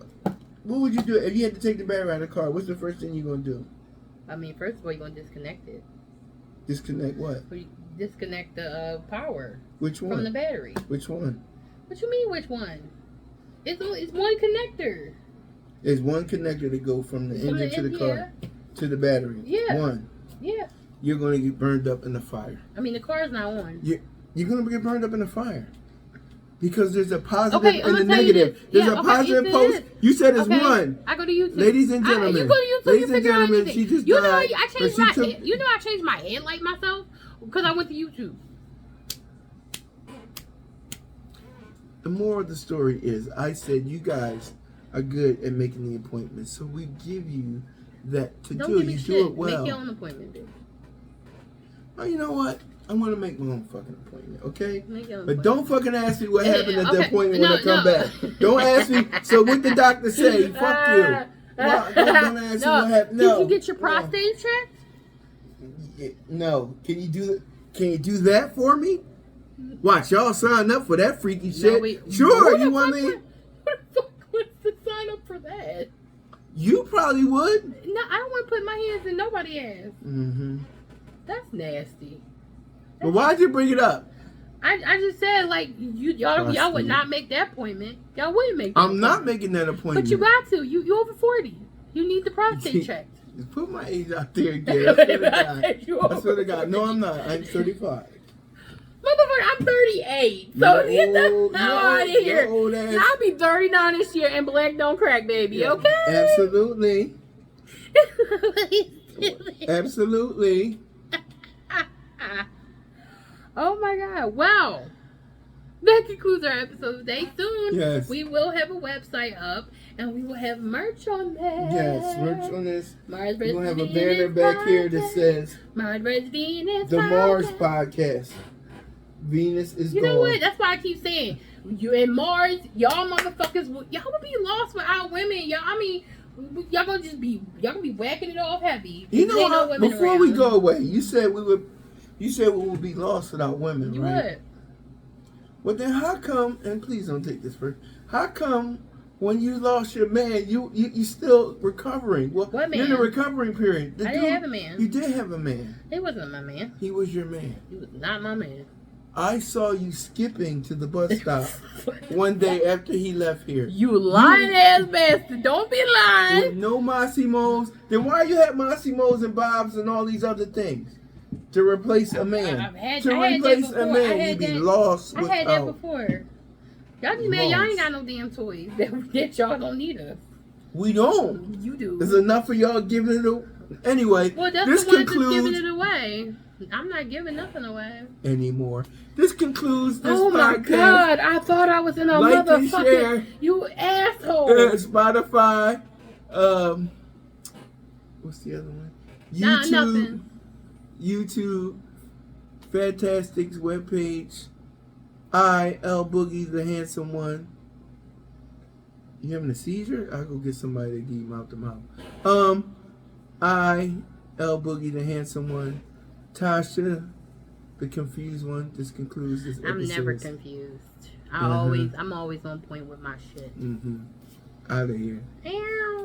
B: would you do if you had to take the battery out of the car? What's the first thing you're gonna do?
A: I mean, first of all, you're gonna disconnect it.
B: Disconnect what?
A: Disconnect the power.
B: Which one?
A: From the battery.
B: Which one?
A: What you mean, which one? It's one connector.
B: There's one connector to go from the engine to the car to the battery.
A: Yeah.
B: One.
A: Yeah.
B: You're gonna get burned up in the fire.
A: I mean, the car's not on.
B: You're gonna get burned up in the fire. Because there's a positive and a
A: tell
B: negative. There's a positive post. You said it's one.
A: I go to YouTube.
B: Ladies and gentlemen.
A: You go to YouTube.
B: Ladies and gentlemen, she just
A: you know,
B: died.
A: I changed my headlight myself because I went to YouTube.
B: The moral of the story is, I said you guys are good at making the appointments, so we give you that to
A: Don't
B: do.
A: give me
B: You
A: shit.
B: do it well.
A: Make your own appointment, bitch.
B: Oh, you know what? I'm gonna make my own fucking appointment, okay?
A: But
B: don't fucking ask me what happened at the appointment when I come back. Don't ask me. So what the doctor say? Fuck you. Don't ask me what happened. No.
A: Did you get your prostate checked?
B: No. Can you do that for me? Watch, y'all sign up for that freaky shit. Sure, you want me?
A: Who the fuck wants to sign up for that?
B: You probably would.
A: No, I don't want to put my hands in nobody's ass.
B: Mm-hmm.
A: That's nasty.
B: But why'd you bring it up?
A: I just said, like, y'all would not make that appointment. Y'all wouldn't make that
B: I'm not making that appointment.
A: But you got to. You over 40. You need the prostate checked.
B: Just put my age out there again. I swear to God. No, I'm not. I'm 35.
A: Motherfucker, I'm 38. So get the hell out of here. I'll be 39 this year and black don't crack, baby. Yeah, okay?
B: Absolutely. Absolutely.
A: Oh my God. Wow. That concludes our episode today. Soon,
B: yes,
A: we will have a website up and we will have merch on there.
B: Yes, merch on this.
A: Mars
B: We're going to have a banner back here that says
A: Mars vs. Venus
B: The Mars Podcast. Venus is gone.
A: You know what? That's why I keep saying, you in Mars, y'all motherfuckers, y'all would be lost without women. Y'all gonna be whacking it off heavy.
B: You know what? Before we go away, you said we would be lost without women, right?
A: You would.
B: Well, then how come? And please don't take this first. How come when you lost your man, you still recovering? Well,
A: what man?
B: You're in a recovering period.
A: I didn't have a man.
B: You did have a man.
A: He wasn't my man.
B: He was your man.
A: He was not my man.
B: I saw you skipping to the bus stop one day after he left here.
A: You lying ass bastard. Don't be lying.
B: With no Massimos. Then why you have Massimos and Bobs and all these other things? To replace a man. You'd be lost without.
A: I had that before. Y'all just mad y'all ain't got no damn toys. That y'all don't need us.
B: We don't.
A: You do.
B: There's enough of y'all giving it away. Anyway,
A: well, that's
B: this
A: the one
B: concludes...
A: that's giving it away. I'm not giving nothing away
B: anymore. This concludes this podcast.
A: Oh my God! I thought I was in a motherfucking. You asshole.
B: Spotify. What's the other one? YouTube.
A: Nothing.
B: YouTube. Fantastics webpage. L Boogie the handsome one. You having a seizure? I'll go get somebody to give you mouth to mouth. L Boogie the handsome one. Tasha, the confused one. This concludes this episode.
A: I'm never confused. I'm always on point with my shit.
B: Out of here.
A: Ow.